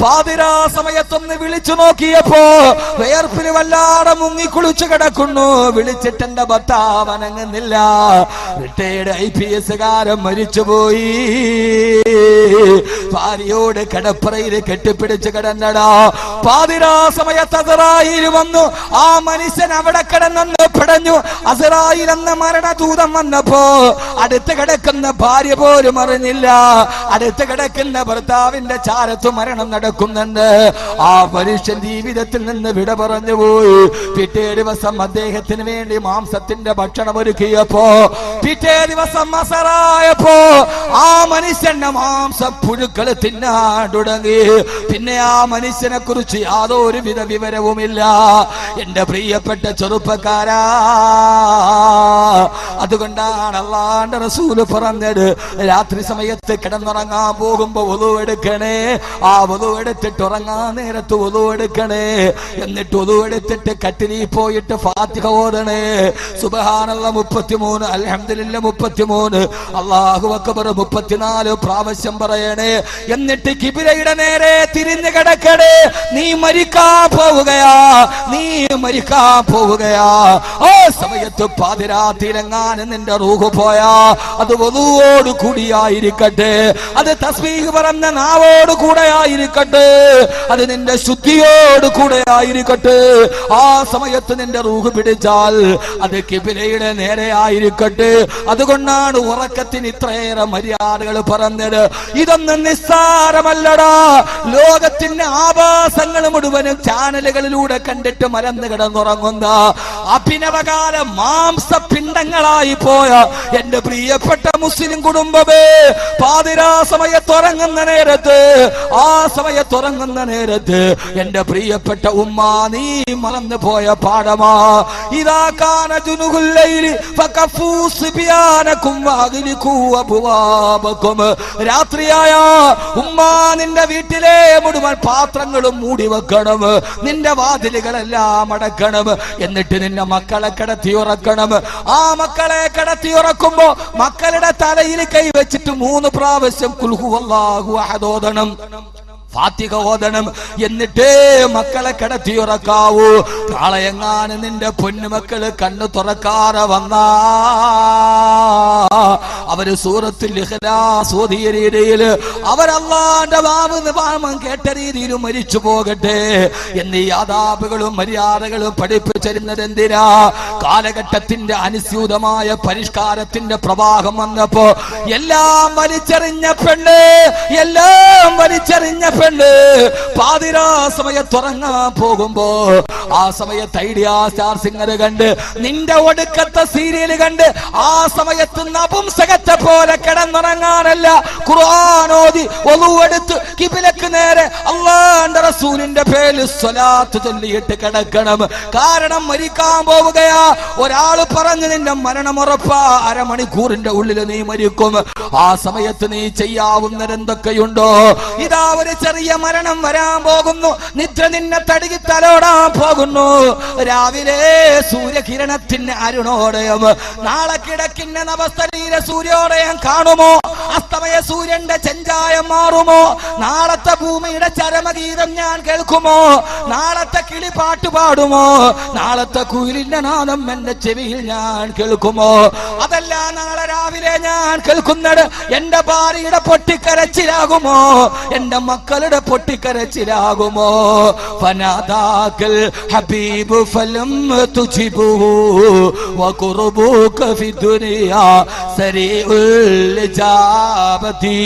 പാതിരാ സമയത്തൊന്ന് വിളിച്ചു നോക്കിയപ്പോ വേർപ്പിൽ വല്ലാതെ മുങ്ങിക്കുളിച്ചു കിടക്കുന്നു. വിളിച്ചിട്ട് എന്റെ ഭർത്താവ് അനങ്ങുന്നില്ല. റിട്ടയർഡ് ഐപിഎസുകാരൻ മരിച്ചുപോയി. ഭാര്യയോട് കിടപ്പറയിൽ കെട്ടിപ്പിടിച്ച് കിടന്നടാ. പാതിരാ സമയത്ത് അസ്റായീൽ വന്നു. ആ മനുഷ്യൻ അവിടെ കിടന്നു പിടഞ്ഞു. അസ്റായീൽ എന്ന മരണദൂതം വന്നപ്പോ അടുത്ത് കിടക്കുന്ന ഭാര്യ പോലും അറിഞ്ഞില്ല. അടുത്ത് കിടക്കുന്ന ഭർത്താവിന്റെ ചാരത്ത് മരണം നടക്കുന്നുണ്ട്. ആ മനുഷ്യൻ ജീവിതത്തിൽ നിന്ന് വിട പറഞ്ഞു പോയി. പിറ്റേ ദിവസം അദ്ദേഹത്തിന് വേണ്ടി മാംസത്തിന്റെ ഭക്ഷണം ഒരുക്കിയപ്പോ പിറ്റേ ദിവസം അസറായപ്പോ ആ മനുഷ്യന്റെ മാംസം പുഴുക്കൾ തിന്നാൻ തുടങ്ങി. പിന്നെ ആ മനുഷ്യനെ കുറിച്ച് യാതൊരു വിധ വിവരവുമില്ല. എന്റെ പ്രിയപ്പെട്ട ചെറുപ്പക്കാരാ, അതുകൊണ്ടാണ് അല്ലാഹുവിന്റെ റസൂല് പറഞ്ഞത്, രാത്രി സമയത്ത് കിടന്നുറങ്ങാൻ പോകുമ്പോ വുളു എടുക്കണേ. ആ വുളു എടുത്തിട്ട് ഉറങ്ങാൻ നേരത്ത് വുളു എടുക്കണേ. എന്നിട്ട് വുളു എടുത്തിട്ട് കട്ടിലിൽ പോയിട്ട് ഫാത്തിഹ ഓതണേ. സുബ്ഹാനല്ലാഹ് 33, അൽഹംദുലില്ലാഹ് 33, അല്ലാഹു അക്ബർ 34 പ്രാവശ്യം പറയണേ. എന്നിട്ട് കിബിലയുടെ നേരെ തിരിഞ്ഞു കിടക്കണേ. നീ മരിക്കാൻ പോവുകയാ, നീ മരിക്കാൻ പോവുകയാ. ആ സമയത്ത് പാതിരാത്തിലെങ്ങാനും നിന്റെ റൂഹ് പോയാ അത് വുളൂവോട് കൂടിയായിരിക്കട്ടെ, അത് തസ്ബീഹ് പറഞ്ഞ നാവോട് കൂടെ ആയിരിക്കട്ടെ, അത് നിന്റെ ശുദ്ധിയോട് കൂടെ ആയിരിക്കട്ടെ. ആ സമയത്ത് നിന്റെ റൂഹ് പിടിച്ചാൽ അത് കിബിലയുടെ നേരെ ആയിരിക്കട്ടെ. അതുകൊണ്ടാണ് ഉറക്കത്തിന് ഇത്രയേറെ മര്യാദകൾ പറഞ്ഞത്. ഇതൊന്നും നിസ്സാരമല്ലടാ. ലോകത്തിന്റെ ആഭാസങ്ങൾ മുഴുവനും ചാനലുകളിലൂടെ കണ്ടിട്ട് മലന്ന് കിടന്നുറങ്ങുന്ന അഭിനവകാല മാംസപിണ്ഡങ്ങളായി പോയ എന്റെ പ്രിയപ്പെട്ട മുസ്ലിം കുടുംബമേ, പാതിരാ സമയത്തുറങ്ങുന്ന നേരത്ത്, ആ സമയത്തുറങ്ങുന്ന നേരത്ത് എന്റെ പ്രിയപ്പെട്ട ഉമ്മ, നീ മറന്നു പോയ പാഠമാ. ഇദാ കാന ജുനുഹുൽ ലൈലി ഫകഫൂ സിബിയാനകും വഅഗ്ലികൂ അബ്വാബകും. രാത്രിയായ ഉമ്മ നിന്റെ വീട്ടിലെ മുഴുവൻ പാത്രങ്ങളും മൂടി വെക്കണം, നിന്റെ വാതിലുകളെല്ലാം അടക്കണം. എന്നിട്ട് നിന്റെ മക്കളെ കിടത്തി ഉറക്കണം. ആ മക്കളെ കിടത്തി ഉറക്കുമ്പോ മക്കളുടെ തലയിൽ കൈവച്ചിട്ട് 3 പ്രാവശ്യം ഖുൽ ഹുവല്ലാഹു അഹദ് ഓതണം, ഫാത്തിഹ ഓതണം. എന്നിട്ടേ മക്കളെ കിടത്തി ഉറക്കാവൂ. നാളെയെങ്ങാനും നിന്റെ പൊന്നുമക്കള് കണ്ണു തുറക്കാതെ വന്നാ അവര് സൂറത്തുൽ ഇഖ്ലാസ് ഓതിയ രീതിയിൽ അവരല്ലാഹുവിന്റെ നാമം കേട്ട രീതിയിൽ മരിച്ചു പോകട്ടെ എന്നീ ആദാബുകളും മര്യാദകളും പഠിപ്പിച്ചിരുന്നത് എന്തിനാ? കാലഘട്ടത്തിന്റെ അനുസ്യൂതമായ പരിഷ്കാരത്തിന്റെ പ്രവാഹം വന്നപ്പോ എല്ലാം വലിച്ചെറിഞ്ഞ പെണ്ണ്, എല്ലാം വലിച്ചെറിഞ്ഞ പെണ്ണ് പാതിരാ സമയത്തുറങ്ങാൻ പോകുമ്പോ ആ സമയത്ത് ഐഡിയ സ്റ്റാർ സിംഗർ കണ്ട്, നിന്റെ ഒടുക്കത്തെ സീരിയൽ കണ്ട് ആ സമയത്ത് നപുംസകത്തെ പോലെ കിടന്നുറങ്ങാനല്ല, ഖുർആൻ ഓതി വുളു എടുത്ത് കിബിലക്ക് നേരെ അല്ലാഹുവിന്റെ റസൂലിന്റെ പേരിൽ സ്വലാത്ത് ചൊല്ലിയിട്ട് കിടക്കണം. കാരണം മരിക്കാൻ പോവുകയാ. ഒരാള് പറഞ്ഞു നിന്റെ മരണം ഉറപ്പാ, അരമണിക്കൂറിന്റെ ഉള്ളിൽ നീ മരിക്കും. ആ സമയത്ത് നീ ചെയ്യാവുന്നത് എന്തൊക്കെയുണ്ടോ? ഇതാ ഒരു ചെറിയ മരണം വരാൻ പോകുന്നു, നിദ്ര നിന്നെ തടുകി തലോടാൻ പോകുന്നു. രാവിലെ സൂര്യകിരണത്തിന് അരുണോദയം, നാളെ കിടക്കിന്റെ നവസ്ഥലീല സൂര്യോദയം കാണുമോ? അസ്തമയ സൂര്യന്റെ ചെഞ്ചായം മാറുമോ? നാളത്തെ ഭൂമിയുടെ ചരമഗീതം ഞാൻ കേൾക്കുമോ? നാളത്തെ കിളി പാട്ട് പാടുമോ? നാളത്തെ കുയിലിന്റെ നാദം എന്റെ ചെവിയിൽ ഞാൻ കേൾക്കുമോ? അതല്ല നാളെ രാവിലെ ഞാൻ കേൾക്കുന്നത് എന്റെ ഭാര്യയുടെ പൊട്ടിക്കരച്ചിലാകുമോ? എന്റെ മക്കളുടെ പൊട്ടിക്കരച്ചിലാകുമോ? ഫനാദാകൽ ഹബീബ് ഫലം തുജിബുഹു വഖുർബുക ഫി ദുനിയാ സരീഉൽ ഇജാബതി.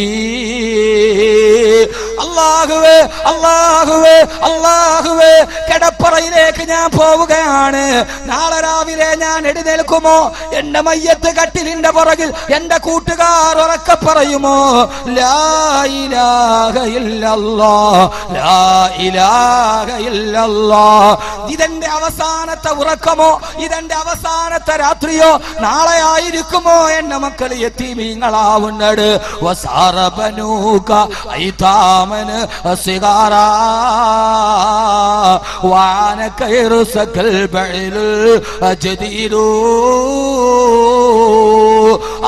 അല്ലാഹുവേ അല്ലാഹുവേ അല്ലാഹുവേ, കിടപ്പറയിലേക്ക് ഞാൻ പോവുകയാണ്. നാളെ രാവിലെ ഞാൻ എഴുന്നേൽക്കുമോ? എന്റെ മയ്യത്ത് കട്ടിലിന്റെ പുറകിൽ എന്റെ കൂട്ടുകാർ ഉറക്കെ പറയുമോ? ലാ ഇലാഹ ഇല്ലല്ലാഹ്, ലാ ഇലാഹ ഇല്ലല്ലാഹ്. ഇതെന്റെ അവസാനത്തെ ഉറക്കമോ? ഇതെന്റെ അവസാനത്തെ രാത്രിയോ? നാളെ ആയിരിക്കുമോ എന്റെ മക്കൾ യതീമീങ്ങളാവുന്നത്? വസാറബനൂക ഐതാമന് സിഗാറാ വാനക ഇർസകൽ ബഇൽ ജദീദു.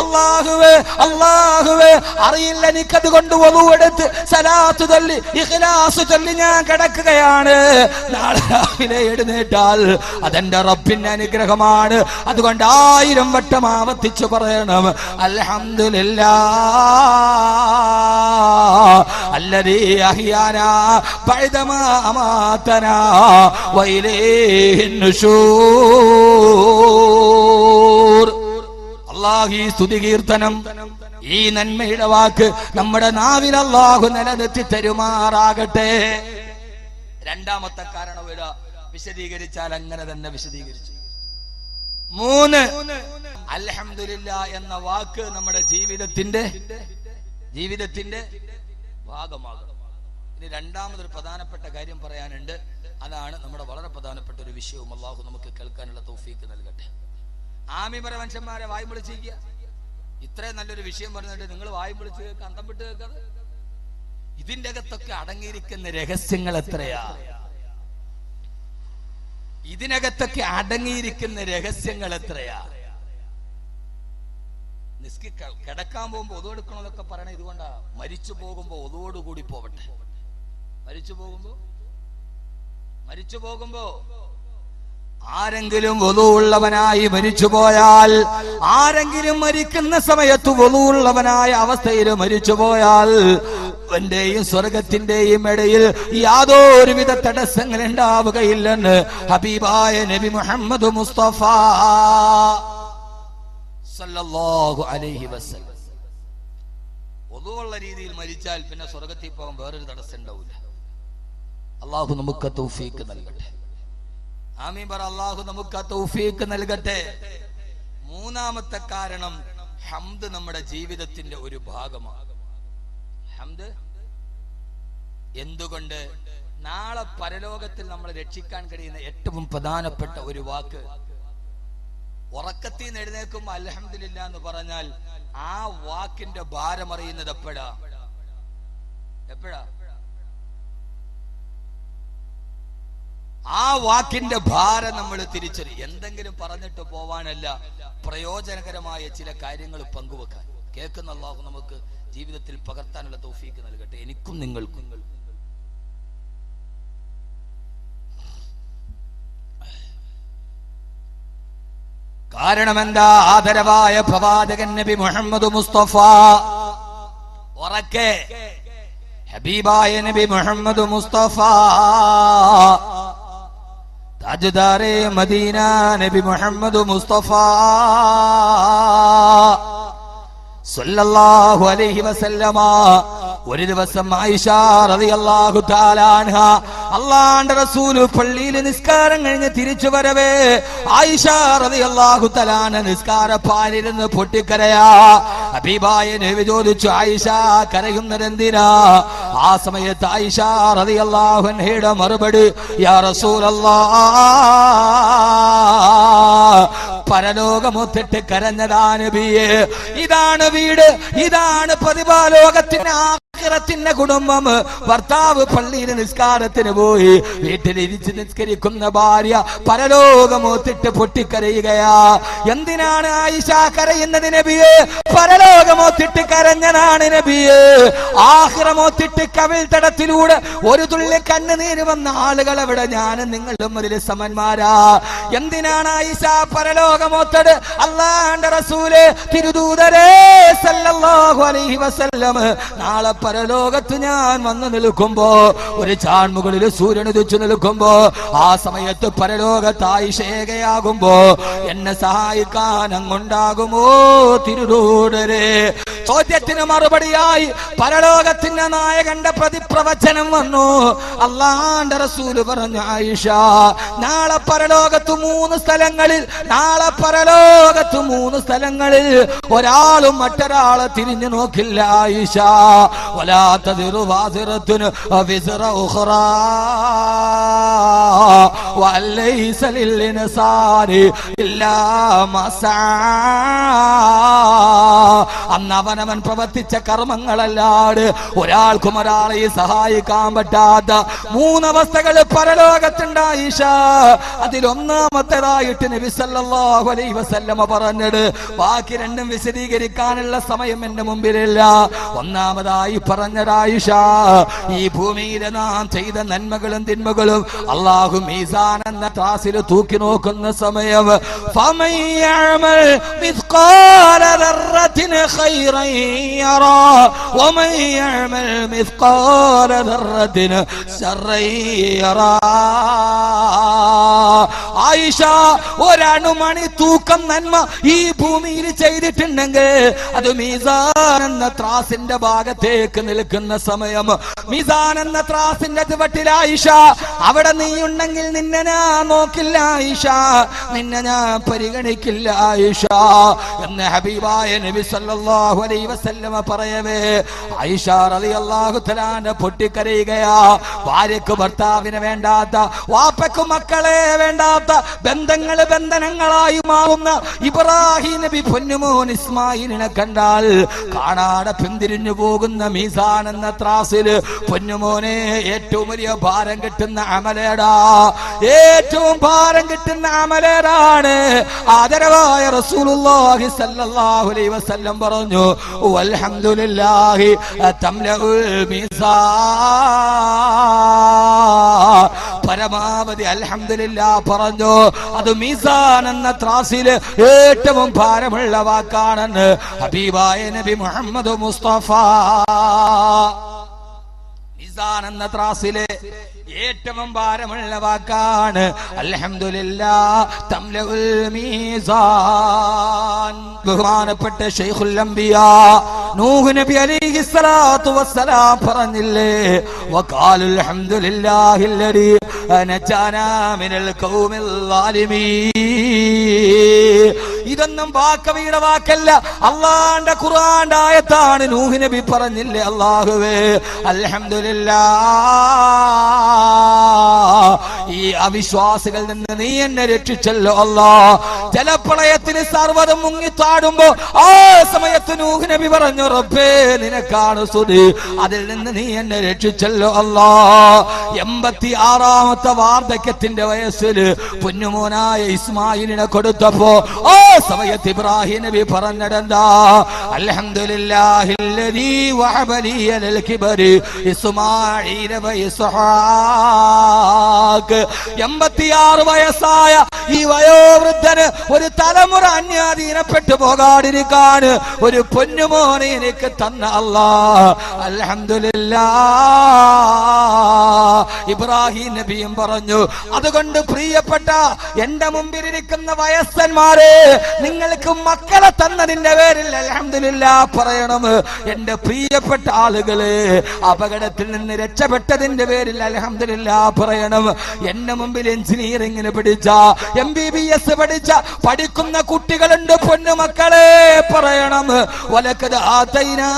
അല്ലാഹുവേ അല്ലാഹുവേ, അറിയില്ല എനിക്കത് കൊണ്ട് വളു എടുത്ത് സലാത്ത് ചൊല്ലി ഇഖ്ലാസ് ചൊല്ലി ഞാൻ കിടക്കുകയാണ്. നാളെ രാവിലെ എഴുന്നേറ്റാൽ അതെന്റെ റബ്ബിന്റെ അനുഗ്രഹമാണ്. അതുകൊണ്ട് 1000 വട്ടം ആവർത്തിച്ചു പറയണം, അൽഹംദുലില്ലാഹ് അല്ലദീ അഹ്യാനാ ബഅദമാ അമാതനാ വഇലൈഹിൻ നുശൂർ. അല്ലാഹു സ്തുതി കീർത്തനം, ഈ നന്മയുടെ വാക്ക് നമ്മുടെ നാവിൽ അല്ലാഹു നിലനിർത്തി തരുമാറാകട്ടെ. രണ്ടാമത്തെ കാരണം വിശദീകരിച്ചാൽ അങ്ങനെ തന്നെ വിശദീകരിച്ചു. 3, അൽഹംദുലില്ലാഹ് എന്ന വാക്ക് നമ്മുടെ ജീവിതത്തിന്റെ ഭാഗമാകണം. ഇനി രണ്ടാമതൊരു പ്രധാനപ്പെട്ട കാര്യം പറയാനുണ്ട്. അതാണ് നമ്മുടെ വളരെ പ്രധാനപ്പെട്ട ഒരു വിഷയവും. അല്ലാഹു നമുക്ക് കേൾക്കാനുള്ള തൗഫീക്ക് നൽകട്ടെ. ആമീൻ പറ മനുഷ്യന്മാരെ, വായും വിളിച്ചിരിക്കുക. ഇത്രയും നല്ലൊരു വിഷയം പറഞ്ഞിട്ട് നിങ്ങൾ വായും വിളിച്ച് കേൾക്കുക, അന്തം വിട്ട് കേൾക്കാതെ. ഇതിന്റെ അകത്തൊക്കെ അടങ്ങിയിരിക്കുന്ന രഹസ്യങ്ങൾ എത്രയാ? ഇതിനകത്തൊക്കെ അടങ്ങിയിരിക്കുന്ന രഹസ്യങ്ങൾ എത്രയാ? കിടക്കാൻ പോകുമ്പോ ഒതുവെടുക്കണമെന്നൊക്കെ പറയണ ഇതുകൊണ്ടാ. മരിച്ചു പോകുമ്പോ ഒതുവോടുകൂടി പോവട്ടെ. മരിച്ചു പോകുമ്പോ ആരെങ്കിലും വളുവുള്ളവനായി മരിച്ചുപോയാൽ, ആരെങ്കിലും മരിക്കുന്ന സമയത്ത് വളുവുള്ളവനായ അവസ്ഥയിൽ മരിച്ചുപോയാൽ, എന്റെയും സ്വർഗത്തിന്റെയും ഇടയിൽ യാതൊരുവിധ തടസ്സങ്ങൾ ഉണ്ടാവുകയില്ലെന്ന് ഹബീബായ നബി മുഹമ്മദ് മുസ്തഫ സല്ലല്ലാഹു അലൈഹി വസല്ലം. വളുവുള്ള രീതിയിൽ മരിച്ചാൽ പിന്നെ സ്വർഗത്തിൽ പോകാൻ വേറൊരു തടസ്സം ഉണ്ടാവില്ല. അല്ലാഹു നമുക്ക് തൗഫീക്ക് നൽകട്ടെ. ആമീൻ പറ. അല്ലാഹു നമുക്ക് തൗഫീക്ക് നൽകട്ടെ. മൂന്നാമത്തെ കാരണം, ഹംദ് നമ്മുടെ ജീവിതത്തിന്റെ ഒരു ഭാഗമാണ്. ഹംദ് എന്തുകൊണ്ട്? നാളെ പരലോകത്തിൽ നമ്മൾ രക്ഷിക്കാൻ കഴിയുന്ന ഏറ്റവും പ്രധാനപ്പെട്ട ഒരു വാക്ക്. ഉറക്കത്തിൽ നിന്ന് എഴുന്നേൽക്കുമ്പോൾ അൽഹംദുലില്ലാഹ് എന്ന് പറഞ്ഞാൽ ആ വാക്കിന്റെ ഭാരം അറിയുന്നത് എപ്പോഴാ? ആ വാക്കിന്റെ ഭാരം നമ്മൾ തിരിച്ചറിയും. എന്തെങ്കിലും പറഞ്ഞിട്ട് പോവാനല്ല, പ്രയോജനകരമായ ചില കാര്യങ്ങൾ പങ്കുവെക്കാൻ. കേൾക്കുന്ന അല്ലാഹു നമുക്ക് ജീവിതത്തിൽ പകർത്താനുള്ള തൗഫീക്ക് നൽകട്ടെ, എനിക്കും നിങ്ങൾക്കും. കാരണം എന്താ? ആദരവായ പ്രവാചകൻ നബി മുഹമ്മദ് മുസ്തഫ ഉറക്കെ ഹബീബായ നബി മുഹമ്മദ് മുസ്തഫ താജ്ദാരെ മദീന നബി മുഹമ്മദ് മുസ്തഫ സല്ലല്ലാഹു അലൈഹി വസല്ലമ ഒരു ദിവസം ആയിഷ റളിയല്ലാഹു തആല അൻഹ അല്ലാഹുവിന്റെ റസൂൽ പള്ളിയിൽ നിസ്കാരം കഴിഞ്ഞ് തിരിച്ചു വരവേ ആയിഷ റളിയല്ലാഹു തആല നിസ്കാരപ്പാലിരുന്ന് പൊട്ടിക്കരയാ. ഹബീബായ നബി ചോദിച്ചു, ആയിഷ കരയുന്നതെന്തിനാ? ആ സമയത്ത് ആയിഷ റളിയല്ലാഹു അൻഹയുടെ മറുപടി, യാ റസൂലല്ലാഹ്, പരലോകമൊത്തിട്ട് കരഞ്ഞതാ നബിയേ. ഇതാണ് വീട്, ഇതാണ് പ്രതിഭാലോകത്തിന്റെ ആഖിറത്തിന്റെ കുടുംബം. ഭർത്താവ് പള്ളിയിൽ നിസ്കാരത്തിന് പോയി, വീട്ടിലിരിച്ച് നിസ്കരിക്കുന്ന ഭാര്യ പരലോകമൊത്തിട്ട് പൊട്ടിക്കരയുകയാ. എന്തിനാണ് ആയിഷ കരയുന്നത് നബിയേ? പരലോകമൊത്തിട്ട് കരഞ്ഞതാണ് നബിയേ. ആഖിറമൊത്തിട്ട് കവിൾ തടത്തിലൂടെ ഒരു തുള്ളി കണ്ണുനീര് വന്ന ആളുകൾ അവിടെ ഞാനും നിങ്ങളും അതിൽ സമന്മാരാ. എന്തിനാണ് ആയിഷ പരലോകമൊത്തത്? അല്ലാഹുവിന്റെ റസൂലേ, തിരുദൂതരേ സല്ലല്ലാഹു അലൈഹി വസല്ലം, നാളെ പരലോകത്ത് ഞാൻ വന്നു നിൽക്കുമ്പോ, ഒരു ചാൺമുകളിൽ സൂര്യൻ ഉദിച്ചു നിൽക്കുമ്പോ, ആ സമയത്ത് പരലോകത്ത് ആയിഷേകയാകുമ്പോ എന്നെ സഹായിക്കാൻ അങ്ങുണ്ടാകുമോ തിരുദൂതരേ? ചോദ്യത്തിന് മറുപടിയായി പരലോകത്തിന്റെ നായകന്റെ പ്രതിപ്രവചനം വന്നു. അല്ലാഹുവിന്റെ റസൂൽ പറഞ്ഞു, ആയിഷ, നാളെ പരലോകത്ത് മൂന്ന് സ്ഥലങ്ങളിൽ ഒരാളും മറ്റൊരാളെ തിരിഞ്ഞു നോക്കില്ല. ആയിഷ, വലാ തദിറു വാസിറത്തുൻ വിസ്റ ഉഖറാ വലൈസ ലിൽഇൻസാനി ഇല്ലാ മാ സആ. അന്ന് അവനവൻ പ്രവർത്തിച്ച കർമ്മങ്ങളല്ലാതെ ഒരാൾക്കും ഒരാളെ സഹായിക്കാൻ പറ്റാത്ത മൂന്നവസ്ഥകൾ പരലോകത്തുണ്ട്. ആയിഷ, അതിലൊന്നാമത്തേതായിട്ട് നബി സല്ലല്ലാഹു അലൈഹി വസല്ലമ പറഞ്ഞത്, ബാക്കി രണ്ടും വിശദീകരിക്കാനുള്ള സമയം എന്റെ മുമ്പിലില്ല. ഒന്നാമതായി പറഞ്ഞത്, ആയിഷ, ഈ ഭൂമിയിലെ നാം ചെയ്ത നന്മകളും തിന്മകളും അല്ലാഹു മീസാൻ എന്ന ത്രാസിൽ തൂക്കി നോക്കുന്ന സമയം, ഫമൻ യഅമൽ മിസ്ഖാല ദർറത്തിൻ ഖൈറൻ യറാ വമൻ യഅമൽ മിസ്ഖാല ദർറത്തിൻ ശർറൻ യറാ. ആയിഷ, ഒരണുമണി തൂക്കം നന്മ ഈ ഭൂമിയിൽ ചെയ്തിട്ടുണ്ടെങ്കിൽ അത് മീസാൻ എന്ന ത്രാസിന്റെ ഭാഗത്തേക്ക് നിൽക്കുന്ന സമയം, മീസാൻ എന്ന ത്രാസിന്റെ ചുവട്ടിൽ ആയിഷ, അവിടെ നീ ഉണ്ടെങ്കിൽ നിന്നെ ഞാൻ നോക്കില്ല ആയിഷ, നിന്നെ ഞാൻ പരിഗണിക്കില്ല ആയിഷ എന്ന് ഹബീബായ നബി സല്ലല്ലാഹു അലൈഹി വസല്ലമ പറയവേ ആയിഷ റളിയല്ലാഹു തആല പൊട്ടിക്കരയുകയാ. ഭാര്യക്ക് ഭർത്താവിനെ വേണ്ടാത്ത, വാപ്പക്ക് മക്കളെ വേണ്ടാത്ത, ബന്ധങ്ങളായി മാറുന്ന ഇബ്രാഹിം നബി പൊന്നുമോൻ ഇസ്മായിലിനെ കണ്ടാൽ കാണാതെ പിന്തിരിഞ്ഞു പോകുന്ന മീസാൻ എന്ന ത്രാസിൽ പൊന്നുമോനെ ഏറ്റവും വലിയ ഭാരം കിട്ടുന്ന അമലേടാ, ഏറ്റവും ഭാരം കിട്ടുന്ന അമലേടാണ്. ആദരവായ റസൂലുള്ളാഹി സ്വല്ലല്ലാഹു അലൈഹി വസല്ലം പറഞ്ഞു, വൽഹംദുലില്ലാഹി തംലഉൽ മീസാൻ. പരമാവധി അൽഹംദുലില്ലാഹ് പറഞ്ഞു, അത് മീസാൻ എന്ന ത്രാസിൽ ഏറ്റവും ഭാരമുള്ള വാക്കാണെന്ന് ഹബീബായ നബി മുഹമ്മദ് മുസ്തഫ. മീസാൻ എന്ന ത്രാസിലെ ഏറ്റവും ഭാരമുള്ള വാക്കാണ് അൽഹംദുലില്ലാഹ് തംലഉൽ മീസാൻ. ബഹുമാനപ്പെട്ട ശൈഖുൽ അംബിയാ നൂഹ് നബി അലൈഹിസ്സലാത്തു വസ്സലാം പറഞ്ഞില്ലേ, വഖാലുൽ ഹംദുലില്ലാഹില്ലദീ നജാനാ മിനൽ ഖൗമിൽ ളാലിമീൻ. ഇതൊന്നും വാക്കവിയുടെ വാക്കല്ല, അല്ലാഹുവിന്റെ ഖുർആന്റെ ആയത്താണ്. നൂഹ് നബി പറഞ്ഞില്ലേ, അല്ലാഹുവേ അൽഹംദുലില്ലാഹ്, ഈ അവിശ്വാസികളിൽ നിന്ന് നീ എന്നെ രക്ഷിച്ചല്ലോ അല്ലാ. ജലപ്രളയത്തിന് സർവ്വതും മുങ്ങിത്താടുമ്പോ ആ സമയത്ത് നൂഹ് നബി പറഞ്ഞു, റബ്ബേ നിനക്കാണ് സ്തുതി, അതിൽ നിന്ന് നീ എന്നെ രക്ഷിച്ചല്ലോ അല്ലാ. 86ാമത്തെ വാർദ്ധക്യത്തിന്റെ വയസ്സിൽ പൊന്നുമോനായ ഇസ്മായിലിനെ കൊടുത്തപ്പോ ആ സമയത്ത് ഇബ്രാഹിം നബി പറഞ്ഞതെന്താ, അൽഹംദുലില്ലാഹില്ലദീ വഹബ ലീ അലൽ കിബരി ഇസ്മാഈല വ ഇസ്ഹാഖ്. 86 വയസ്സായ ഈ വയോവൃദ്ധന് ഒരു തലമുറ അന്യാധീനപ്പെട്ടു പോകാതിരിക്കാൻ ഒരു പൊന്നുമോനെ എനിക്ക് തന്ന അല്ലാഹ്, അൽഹംദുലില്ലാഹ്. ഇബ്രാഹിം നബിയും പറഞ്ഞു, അതുകൊണ്ട് പ്രിയപ്പെട്ട എന്റെ മുമ്പിലിരിക്കുന്ന വയസ്സന്മാരെ, നിങ്ങൾക്ക് മക്കളെ തന്നതിന്റെ പേരിൽ അൽഹംദുലില്ലാഹ് പറയണം. എന്റെ പ്രിയപ്പെട്ട ആളുകളെ, അപകടത്തിൽ നിന്ന് രക്ഷപ്പെട്ടതിന്റെ പേരിൽ അൽഹംദുലില്ലാഹ് പറയണം. എന്റെ മുമ്പിൽ എഞ്ചിനീയറിംഗിന് പഠിച്ച, MBBS പഠിക്കുന്ന കുട്ടികളുണ്ട്, പൊന്നുമക്കളെ പറയണം. വലഖദ് ആതൈനാ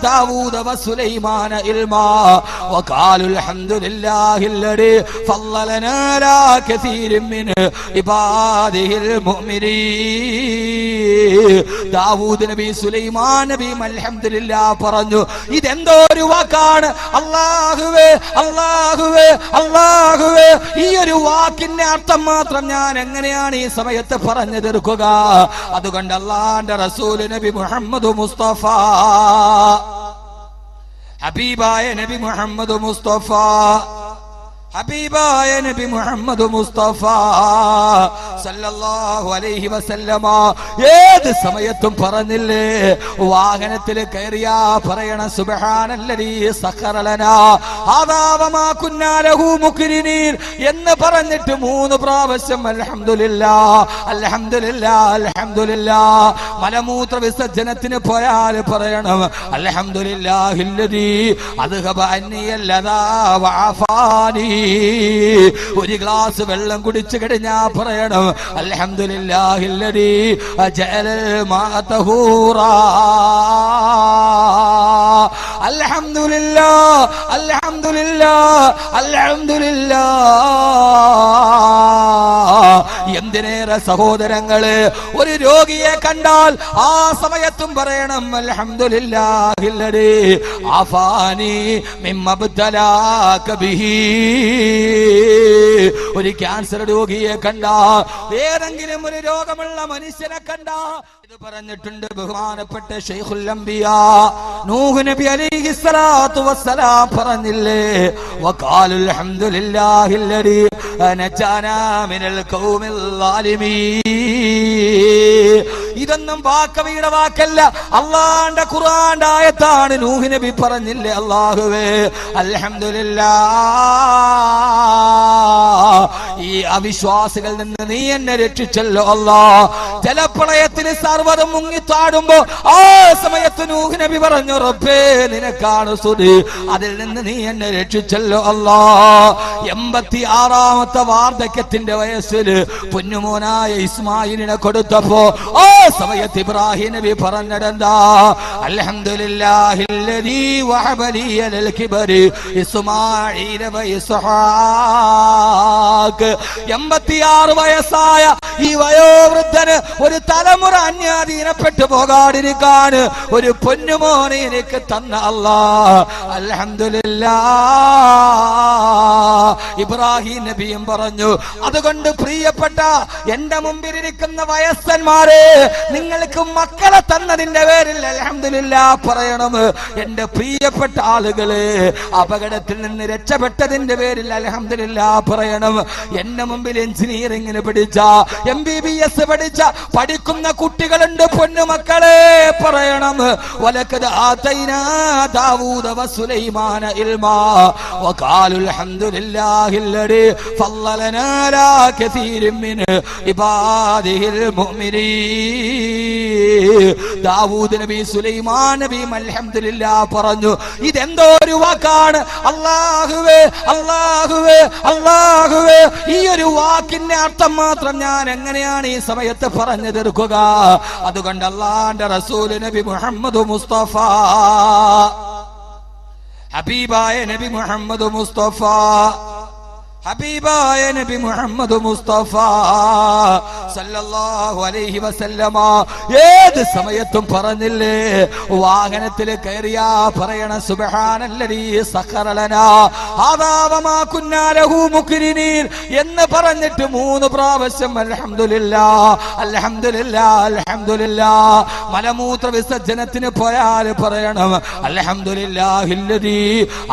ദാവൂദ വസുലൈമാന ഇൽമാ വഖാലുൽ ഹംദുലില്ലാഹില്ലദീ ഫളലനാ അലാ കസീരിൻ മിൻ ഇബാദിഹിൽ മുഅ്മിനീൻ. ദാവൂദ് നബി, സുലൈമാൻ നബി അൽഹംദുലില്ലാഹ് പറഞ്ഞു. ഇതെന്തോ ഒരു വാക്കാണ്. അല്ലാഹുവേ അല്ലാഹുവേ അല്ലാഹുവേ, ഈ ഒരു വാക്കിന്റെ അർത്ഥം മാത്രം ഞാൻ എങ്ങനെയാണ് ഈ സമയത്ത് പറഞ്ഞു തീർക്കുക? അതുകൊണ്ട് അല്ലാഹുവിന്റെ റസൂൽ നബി മുഹമ്മദ് മുസ്തഫ, ഹബീബായ നബി മുഹമ്മദ് മുസ്തഫ, ഹബീബായ നബി മുഹമ്മദ് മുസ്തഫ സല്ലല്ലാഹു അലൈഹി വസല്ലമ ഏത് സമയത്തും പറഞ്ഞില്ലേ, വാഹനത്തിൽ കയറിയാ പറയണ സുബ്ഹാനല്ലദീ സഖറ ലനാ ഹാദാ വമാ കുന്നാ ലഹു മുഖ്രിനീൻ എന്ന് പറഞ്ഞിട്ട് 3 പ്രാവശ്യം അൽഹംദുലില്ലാഹ് അൽഹംദുലില്ലാഹ് അൽഹംദുലില്ലാഹ്. മലമൂത്ര വിസർജനത്തിന് പോയാൽ പറയണം അൽഹംദുലില്ലാഹില്ലദീ അദ്ഹബ അന്നിയല്ലദാ വഅഫാനി. ഒരു ഗ്ലാസ് വെള്ളം കുടിച്ചു കഴിഞ്ഞാ പറയണം അൽഹംദുലില്ലാഹില്ലദീ ജഅലൽ മാഅ തഹൂറാ. അൽഹംദുലില്ലാഹ് അൽഹംദുലില്ലാഹ് അൽഹംദുലില്ലാഹ്. എന്തിനേറെ സഹോദരങ്ങള്, ഒരു രോഗിയെ കണ്ടാൽ ആ സമയത്തും പറയണം അൽഹംദുലില്ലാഹില്ലദീ ആഫാനി മിമ്മബ്തലാക ബിഹി. ഒരു ക്യാൻസർ രോഗിയെ കണ്ടാ, ഏതെങ്കിലും ഒരു രോഗമുള്ള മനുഷ്യനെ കണ്ടാ ഇത് പറഞ്ഞിട്ടുണ്ട് ബഹുമാനപ്പെട്ട ശൈഖുൽ അംബിയാ നൂഹ് നബി അലൈഹിസ്സലാത്തു വസ്സലാം പറഞ്ഞില്ലേ, വഖാലുൽ ഹംദുലില്ലാഹില്ലദീ നജാനാ മിനൽ ഖൗമിൽ ളാലിമീൻ. ഇതൊന്നും വാക്കവിയുടെ വാക്കല്ല, അല്ലാഹുവിന്റെ ഖുർആന്റെ ആയത്താണ്. നൂഹ് നബി പറഞ്ഞില്ലേ, അല്ലാഹുവേ അൽഹംദുലില്ലാഹ്, ഈ അവിശ്വാസികളിൽ നിന്ന് നീ എന്നെ രക്ഷിച്ചല്ലോ അല്ലാഹ്. ജലപ്രളയത്തിന് സർവ്വതും മുങ്ങിത്താടുമ്പോ ആ സമയത്ത് നൂഹ് നബി പറഞ്ഞു, റബ്ബേ നിനക്കാണ് സ്തുതി, അതിൽ നിന്ന് നീ എന്നെ രക്ഷിച്ചല്ലോ അല്ലാഹ്. 86ാമത്തെ വാർദ്ധക്യത്തിന്റെ വയസ്സിൽ പൊന്നുമോനായ ഇസ്മായിലിനെ കൊടുത്തപ്പോ ആ സമയത്ത് ഇബ്രാഹിം നബി പറഞ്ഞതെന്താ, അൽഹംദുലില്ലാഹില്ലദീ വഹബ ലീ അലൽ കിബരി ഇസ്മാഈല വ ഇസ്ഹാഖ്. 86 വയസ്സായ ഈ വയോവൃദ്ധന് ഒരു തലമുറ അന്യാധീനപ്പെട്ടു പോകാതിരിക്കാൻ ഒരു പൊന്നുമോനെ എനിക്ക് തന്ന അല്ലാഹ് അൽഹംദുലില്ലാഹ്. ഇബ്രാഹിം നബിയും പറഞ്ഞു, അതുകൊണ്ട് പ്രിയപ്പെട്ട എന്റെ മുമ്പിലിരിക്കുന്ന വയസ്സന്മാരെ, നിങ്ങൾക്ക് മക്കളെ തന്നതിന്റെ പേരിൽ അൽഹംദുലില്ലാഹ് പറയണം. എന്റെ പ്രിയപ്പെട്ട ആളുകളെ, അപകടത്തിൽ നിന്ന് രക്ഷപ്പെട്ടതിന്റെ പേരിൽ അൽഹംദുലില്ലാഹ് പറയണം. എന്റെ മുമ്പിൽ എഞ്ചിനീയറിംഗിന് പഠിച്ച MBBS പഠിക്കുന്ന കുട്ടികളുണ്ട്, പൊന്നുമക്കളെ പറയണം വലഖദ് ആതൈനാ ദാവൂദ വസുലൈമാന ഇൽമാ വഖാലുൽ ഹംദുലില്ലാഹില്ലദീ ഫളലനാ അലാ കസീരിൻ മിൻ ഇബാദിഹിൽ മുഅ്മിനീൻ. ദാവൂദ് നബി സുലൈമാൻ നബിയും അൽഹംദുലില്ലാഹ് പറഞ്ഞു. ഇതെന്തോ ഒരു വാക്കാണ്. അല്ലാഹുവേ അല്ലാഹുവേ അല്ലാഹുവേ, ഈ ഒരു വാക്കിന്റെ അർത്ഥം മാത്രം ഞാൻ എങ്ങനെയാണ് ഈ സമയത്ത് പറഞ്ഞു തീർക്കുക? അതുകൊണ്ട് അല്ലാഹുവിന്റെ റസൂൽ നബി മുഹമ്മദ് മുസ്തഫ, ഹബീബായ നബി മുഹമ്മദ് മുസ്തഫ, ഹബീബായ നബി മുഹമ്മദ് മുസ്തഫ സല്ലല്ലാഹു അലൈഹി വസല്ലമ ഏത് സമയത്തും പറഞ്ഞില്ലേ, വാഹനത്തിൽ കയറിയാ പറയണ സുബ്ഹാനല്ലദീ സഖറ ലനാ ഹാദാ വമാ കുന്നാ ലഹു മുഖ്രിനീൻ എന്ന് പറഞ്ഞിട്ട് 3 പ്രാവശ്യം അൽഹംദുലില്ലാഹ് അൽഹംദുലില്ലാഹ് അൽഹംദുലില്ലാഹ്. മലമൂത്ര വിസർജനത്തിന് പോയാൽ പറയണം അൽഹംദുലില്ലാഹില്ലദീ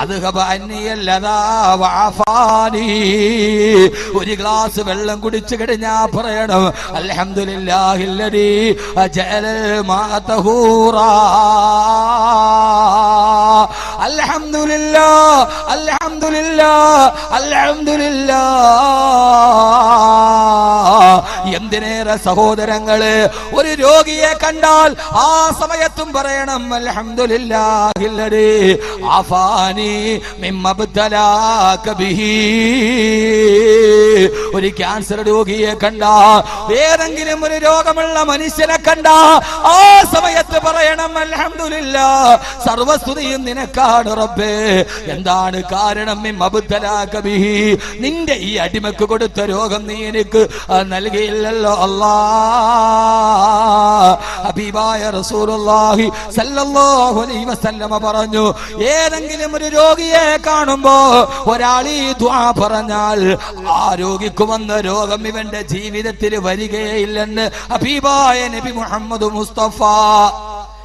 അദ്ഹബ അന്നിയല്ലദാ വഅഫാനി. ഒരു ഗ്ലാസ് വെള്ളം കുടിച്ചു കഴിഞ്ഞാ പറയണം അൽഹംദുലില്ലാഹില്ലദീ ജഅലൽ മാഅ തഹൂറാ. അൽഹംദുലില്ലാഹ് അൽഹംദുലില്ലാഹ് അൽഹംദുലില്ലാഹ്. എന്തിനേറെ സഹോദരങ്ങള്, ഒരു രോഗിയെ കണ്ടാൽ ആ സമയത്തും പറയണം അൽഹംദുലില്ലാഹില്ലദീ ആഫാനി മിമ്മബ്തലാക ബിഹി. ഒരു ക്യാൻസർ രോഗിയെ കണ്ടാ, ഏതെങ്കിലും ഒരു രോഗമുള്ള മനുഷ്യനെ കണ്ടാ ആ സമയത്ത് പറയണം അൽഹംദുലില്ലാഹ്, സർവസ്തുതിയും നിനക്കാണ് റബ്ബേ. എന്താണ് കാരണം? മിമ്മബ്തലാക ബിഹി, നിന്റെ ഈ അടിമക്ക് കൊടുത്ത രോഗം നീ എനിക്ക് നൽകിയില്ലല്ലോ അല്ലാഹ്. ഹബീബായ റസൂലുള്ളാഹി സല്ലല്ലാഹു അലൈഹി വസല്ലമ പറഞ്ഞു, ഏതെങ്കിലും ഒരു രോഗിയെ കാണുമ്പോ ഒരാൾ ഈ ദുആ പറഞ്ഞാൽ ആ രോഗിക്ക് വന്ന രോഗം ഇവന്റെ ജീവിതത്തിൽ വരികയില്ലെന്ന് ഹബീബായ നബി മുഹമ്മദ് മുസ്തഫ.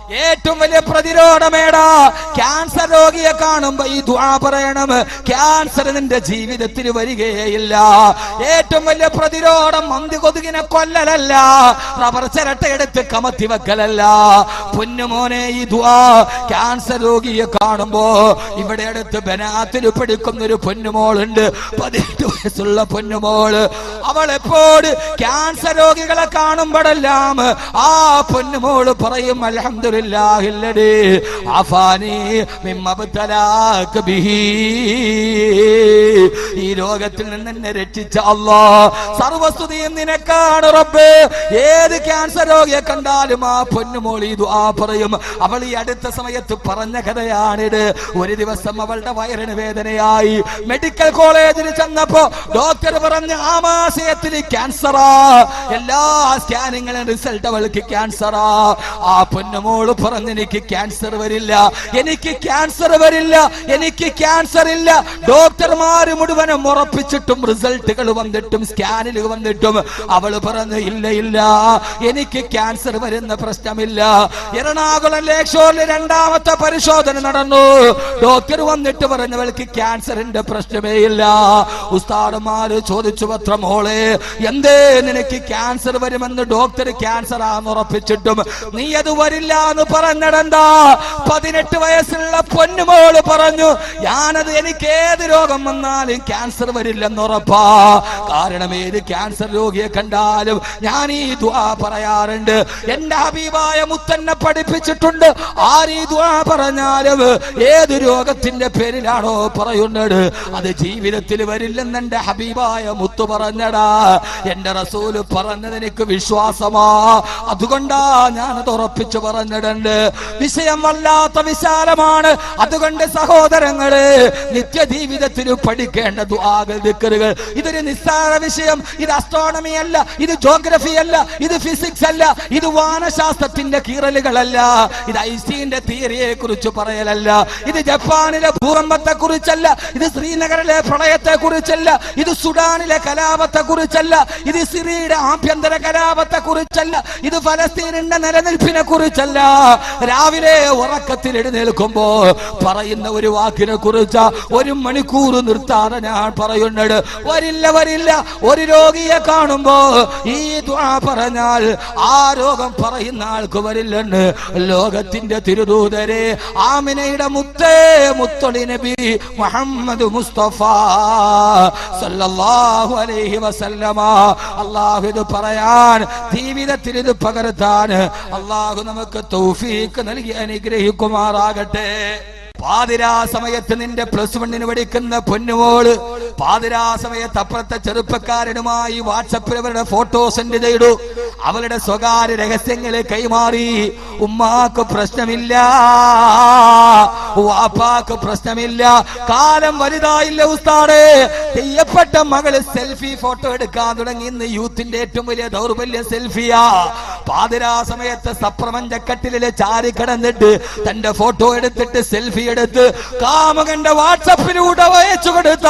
ഏറ്റവും വലിയ പ്രതിരോധമേടാ. ക്യാൻസർ രോഗിയെ കാണുമ്പോ ഈ ദുആ പറയണം, ക്യാൻസർ നിന്റെ ജീവിതത്തിൽ വരികയില്ല. ഏറ്റവും വലിയ പ്രതിരോധം മന്തി കൊതുകിനെ കൊല്ലലല്ല, റബ്ബർ ചിരട്ടയെടുത്ത് കമത്തി വെക്കലല്ല. പൊന്നുമോനെ, ഈ ദുആ ക്യാൻസർ രോഗിയെ കാണുമ്പോ, ഇവിടെ അടുത്ത് ബനാത്തിൽ പഠിക്കുന്ന ഒരു പൊന്നുമോളുണ്ട്, 18 വയസ്സുള്ള പൊന്നുമോള്. അവൾ എപ്പോഴും ക്യാൻസർ രോഗികളെ കാണുമ്പോഴെല്ലാം ആ പൊന്നുമോള് പറയും, അൽഹംദുലില്ലാഹില്ലദീ അഫാനി മിമ്മ ബതലാക ബിഹി. ഈ രോഗത്തിൽ നിന്ന് എന്നെ രക്ഷിച്ച അല്ലാഹ്, സർവസ്തുതിയും നിനക്കാണ് റബ്ബേ. ഏത് ക്യാൻസർ രോഗിയെ കണ്ടാലും ആ പൊന്നുമോൾ ഈ ദുആ പറയും. അവൾ ഈ അടുത്ത സമയത്ത് പറഞ്ഞ കഥയാണിത്. ഒരു ദിവസം അവളുടെ വയറിന് വേദനയായി. മെഡിക്കൽ കോളേജിൽ ചെന്നപ്പോ ഡോക്ടർ പറഞ്ഞ ആമാശയത്തിൽ ക്യാൻസറാ. എല്ലാ സ്കാനിങ്ങിലും റിസൾട്ട് അവൾക്ക് ക്യാൻസറാ. ആ പൊന്നുമോള് പറഞ്ഞു, എനിക്ക് ക്യാൻസർ വരില്ല, എനിക്ക് ക്യാൻസർ വരില്ല, എനിക്ക് ക്യാൻസർ ഇല്ല. ഡോക്ടർമാര് മുഴുവനും ഉറപ്പിച്ചിട്ടും റിസൾട്ടുകൾ വന്നിട്ടും സ്കാനിൽ വന്നിട്ടും അവള് പറഞ്ഞു, ഇല്ല ഇല്ല, എനിക്ക് ക്യാൻസർ വരുന്ന പ്രശ്നമില്ല. എറണാകുളം ലേക്ഷോറിൽ രണ്ടാമത്തെ പരിശോധന നടന്നു. ഡോക്ടർ വന്നിട്ട് പറഞ്ഞവൾക്ക് ക്യാൻസറിന്റെ പ്രശ്നമേ ഇല്ല. ഉസ്താദുമാര് ചോദിച്ചു, പത്ര മോളെ, എന്തേ നിനക്ക് ക്യാൻസർ വരുമെന്ന് ഡോക്ടർ ക്യാൻസർ ആണെന്ന് ഉറപ്പിച്ചിട്ടും നീ അത് വരില്ല എന്ന് പറഞ്ഞിടണ്ടാ? 18 വയസ്സുള്ള പൊന്നുമോള് പറഞ്ഞു, ഞാനത് എനിക്ക് ഏത് രോഗം വന്നാലും ക്യാൻസർ വരില്ലെന്ന് ഉറപ്പാ. കാരണം ഏത് ക്യാൻസർ രോഗിയെ കണ്ടാലും ഞാൻ ഈ ദുആ പറയാറുണ്ട്. എന്റെ ഹബീബായ മുത്തന്നെ പഠിപ്പിച്ചിട്ടുണ്ട്, ആര് ഈ ദുആ പറഞ്ഞാലും ഏത് രോഗത്തിന്റെ പേരിലാണോ പറയുന്നത് അത് ജീവിതത്തിൽ വരില്ലെന്ന് എന്റെ ഹബീബായ മുത്തു പറഞ്ഞടാ. എന്റെ റസൂല് പറഞ്ഞത് എനിക്ക് വിശ്വാസമാ, അതുകൊണ്ടാ ഞാനത് ഉറപ്പിച്ചു പറഞ്ഞിട്ടുണ്ട്. വിഷയം വല്ലാത്ത വിശാലമാണ്. അതുകൊണ്ട് സഹോദരങ്ങള്, നിത്യജീവിതത്തിൽ പഠിക്കേണ്ട ദുആകൾ, ദിക്റുകൾ, ഇതൊരു നിസ്സാര വിഷയം. ഇത് അസ്ട്രോണമി അല്ല, ഇത് ജോഗ്രഫി അല്ല, ഇത് ഫിസിക്സ് അല്ല, ഇത് വാനശാസ്ത്രത്തിന്റെ കീറലുകളല്ല, ഇത് ഐൻസ്റ്റീന്റെ തിയറിയെ കുറിച്ച് പറയലല്ല, ഇത് ജപ്പാനിലെ ഭൂകമ്പത്തെ കുറിച്ചല്ല, ഇത് ശ്രീനഗറിലെ പ്രളയത്തെ കുറിച്ചല്ല, ഇത് സുഡാനിലെ കലാപത്തെ കുറിച്ചല്ല, ഇത് സിറിയയുടെ ആഭ്യന്തര കലാപത്തെ കുറിച്ചല്ല, ഇത് ഫലസ്തീനിന്റെ നിലനിൽപ്പിനെ കുറിച്ചല്ല. രാവിലെ ഉറക്കത്തിൽ എഴുന്നേൽക്കുമ്പോ പറയുന്ന ഒരു വാക്കിനെ കുറിച്ച് 1 മണിക്കൂർ നിർത്താതെ ഞാൻ പറയുന്നത്, വരില്ല വരില്ല. ഒരു രോഗിയെ കാണുമ്പോ ഈ ദുആ പറഞ്ഞാൽ ആ രോഗം പറയുന്ന ആൾക്ക് വരില്ലെന്ന് ലോകത്തിന്റെ തിരുദൂതരെ ആമിനയുടെ മുത്തേ മുത്തൊളി നബി മുഹമ്മദ് മുസ്തഫ സല്ലല്ലാഹു അലൈഹി വസല്ലമ. അല്ലാഹു ഇത് പറയാൻ, ജീവിതത്തിൽ ഇത് പകർത്താൻ അല്ലാഹു നമുക്ക് തൗഫീഖ് നൽകി അനുഗ്രഹിക്കുമാറാകട്ടെ. പാതിരാ സമയത്ത് നിന്റെ +1 പഠിക്കുന്ന പൊന്നുമോള് പാതിരാ സമയത്ത് അപ്പുറത്തെ ചെറുപ്പക്കാരനുമായി വാട്സപ്പിൽ അവരുടെ ഫോട്ടോ സെൻഡ് ചെയ്തു. അവളുടെ സ്വകാര്യ രഹസ്യങ്ങളെ കൈമാറി. ഉമ്മാക്ക് പ്രശ്നമില്ല, വാപ്പാക്ക് പ്രശ്നമില്ല. കാലം വലുതായില്ല ഉസ്താദേ. തെയ്യപ്പെട്ട മകള് സെൽഫി ഫോട്ടോ എടുക്കാൻ തുടങ്ങി. ഇന്ന് യൂത്തിന്റെ ഏറ്റവും വലിയ ദൗർബല്യം സെൽഫിയാ. പാതിരാ സമയത്ത് സപ്രപഞ്ചക്കട്ടിലെ ചാരി കിടന്നിട്ട് തന്റെ ഫോട്ടോ എടുത്തിട്ട് സെൽഫി എടുത്ത് കാമകന്റെ വാട്സപ്പിലൂടെ അയച്ചു കൊടുത്ത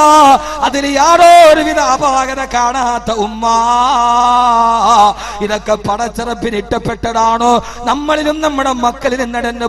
അതിൽ യാതൊരുവിധ അപാകത കാണാത്ത ഉമ്മ. ഇതൊക്കെ പടച്ചിറപ്പിന് ഇഷ്ടപ്പെട്ടതാണോ? നമ്മളിലും നമ്മുടെ മക്കളിലും നടന്ന്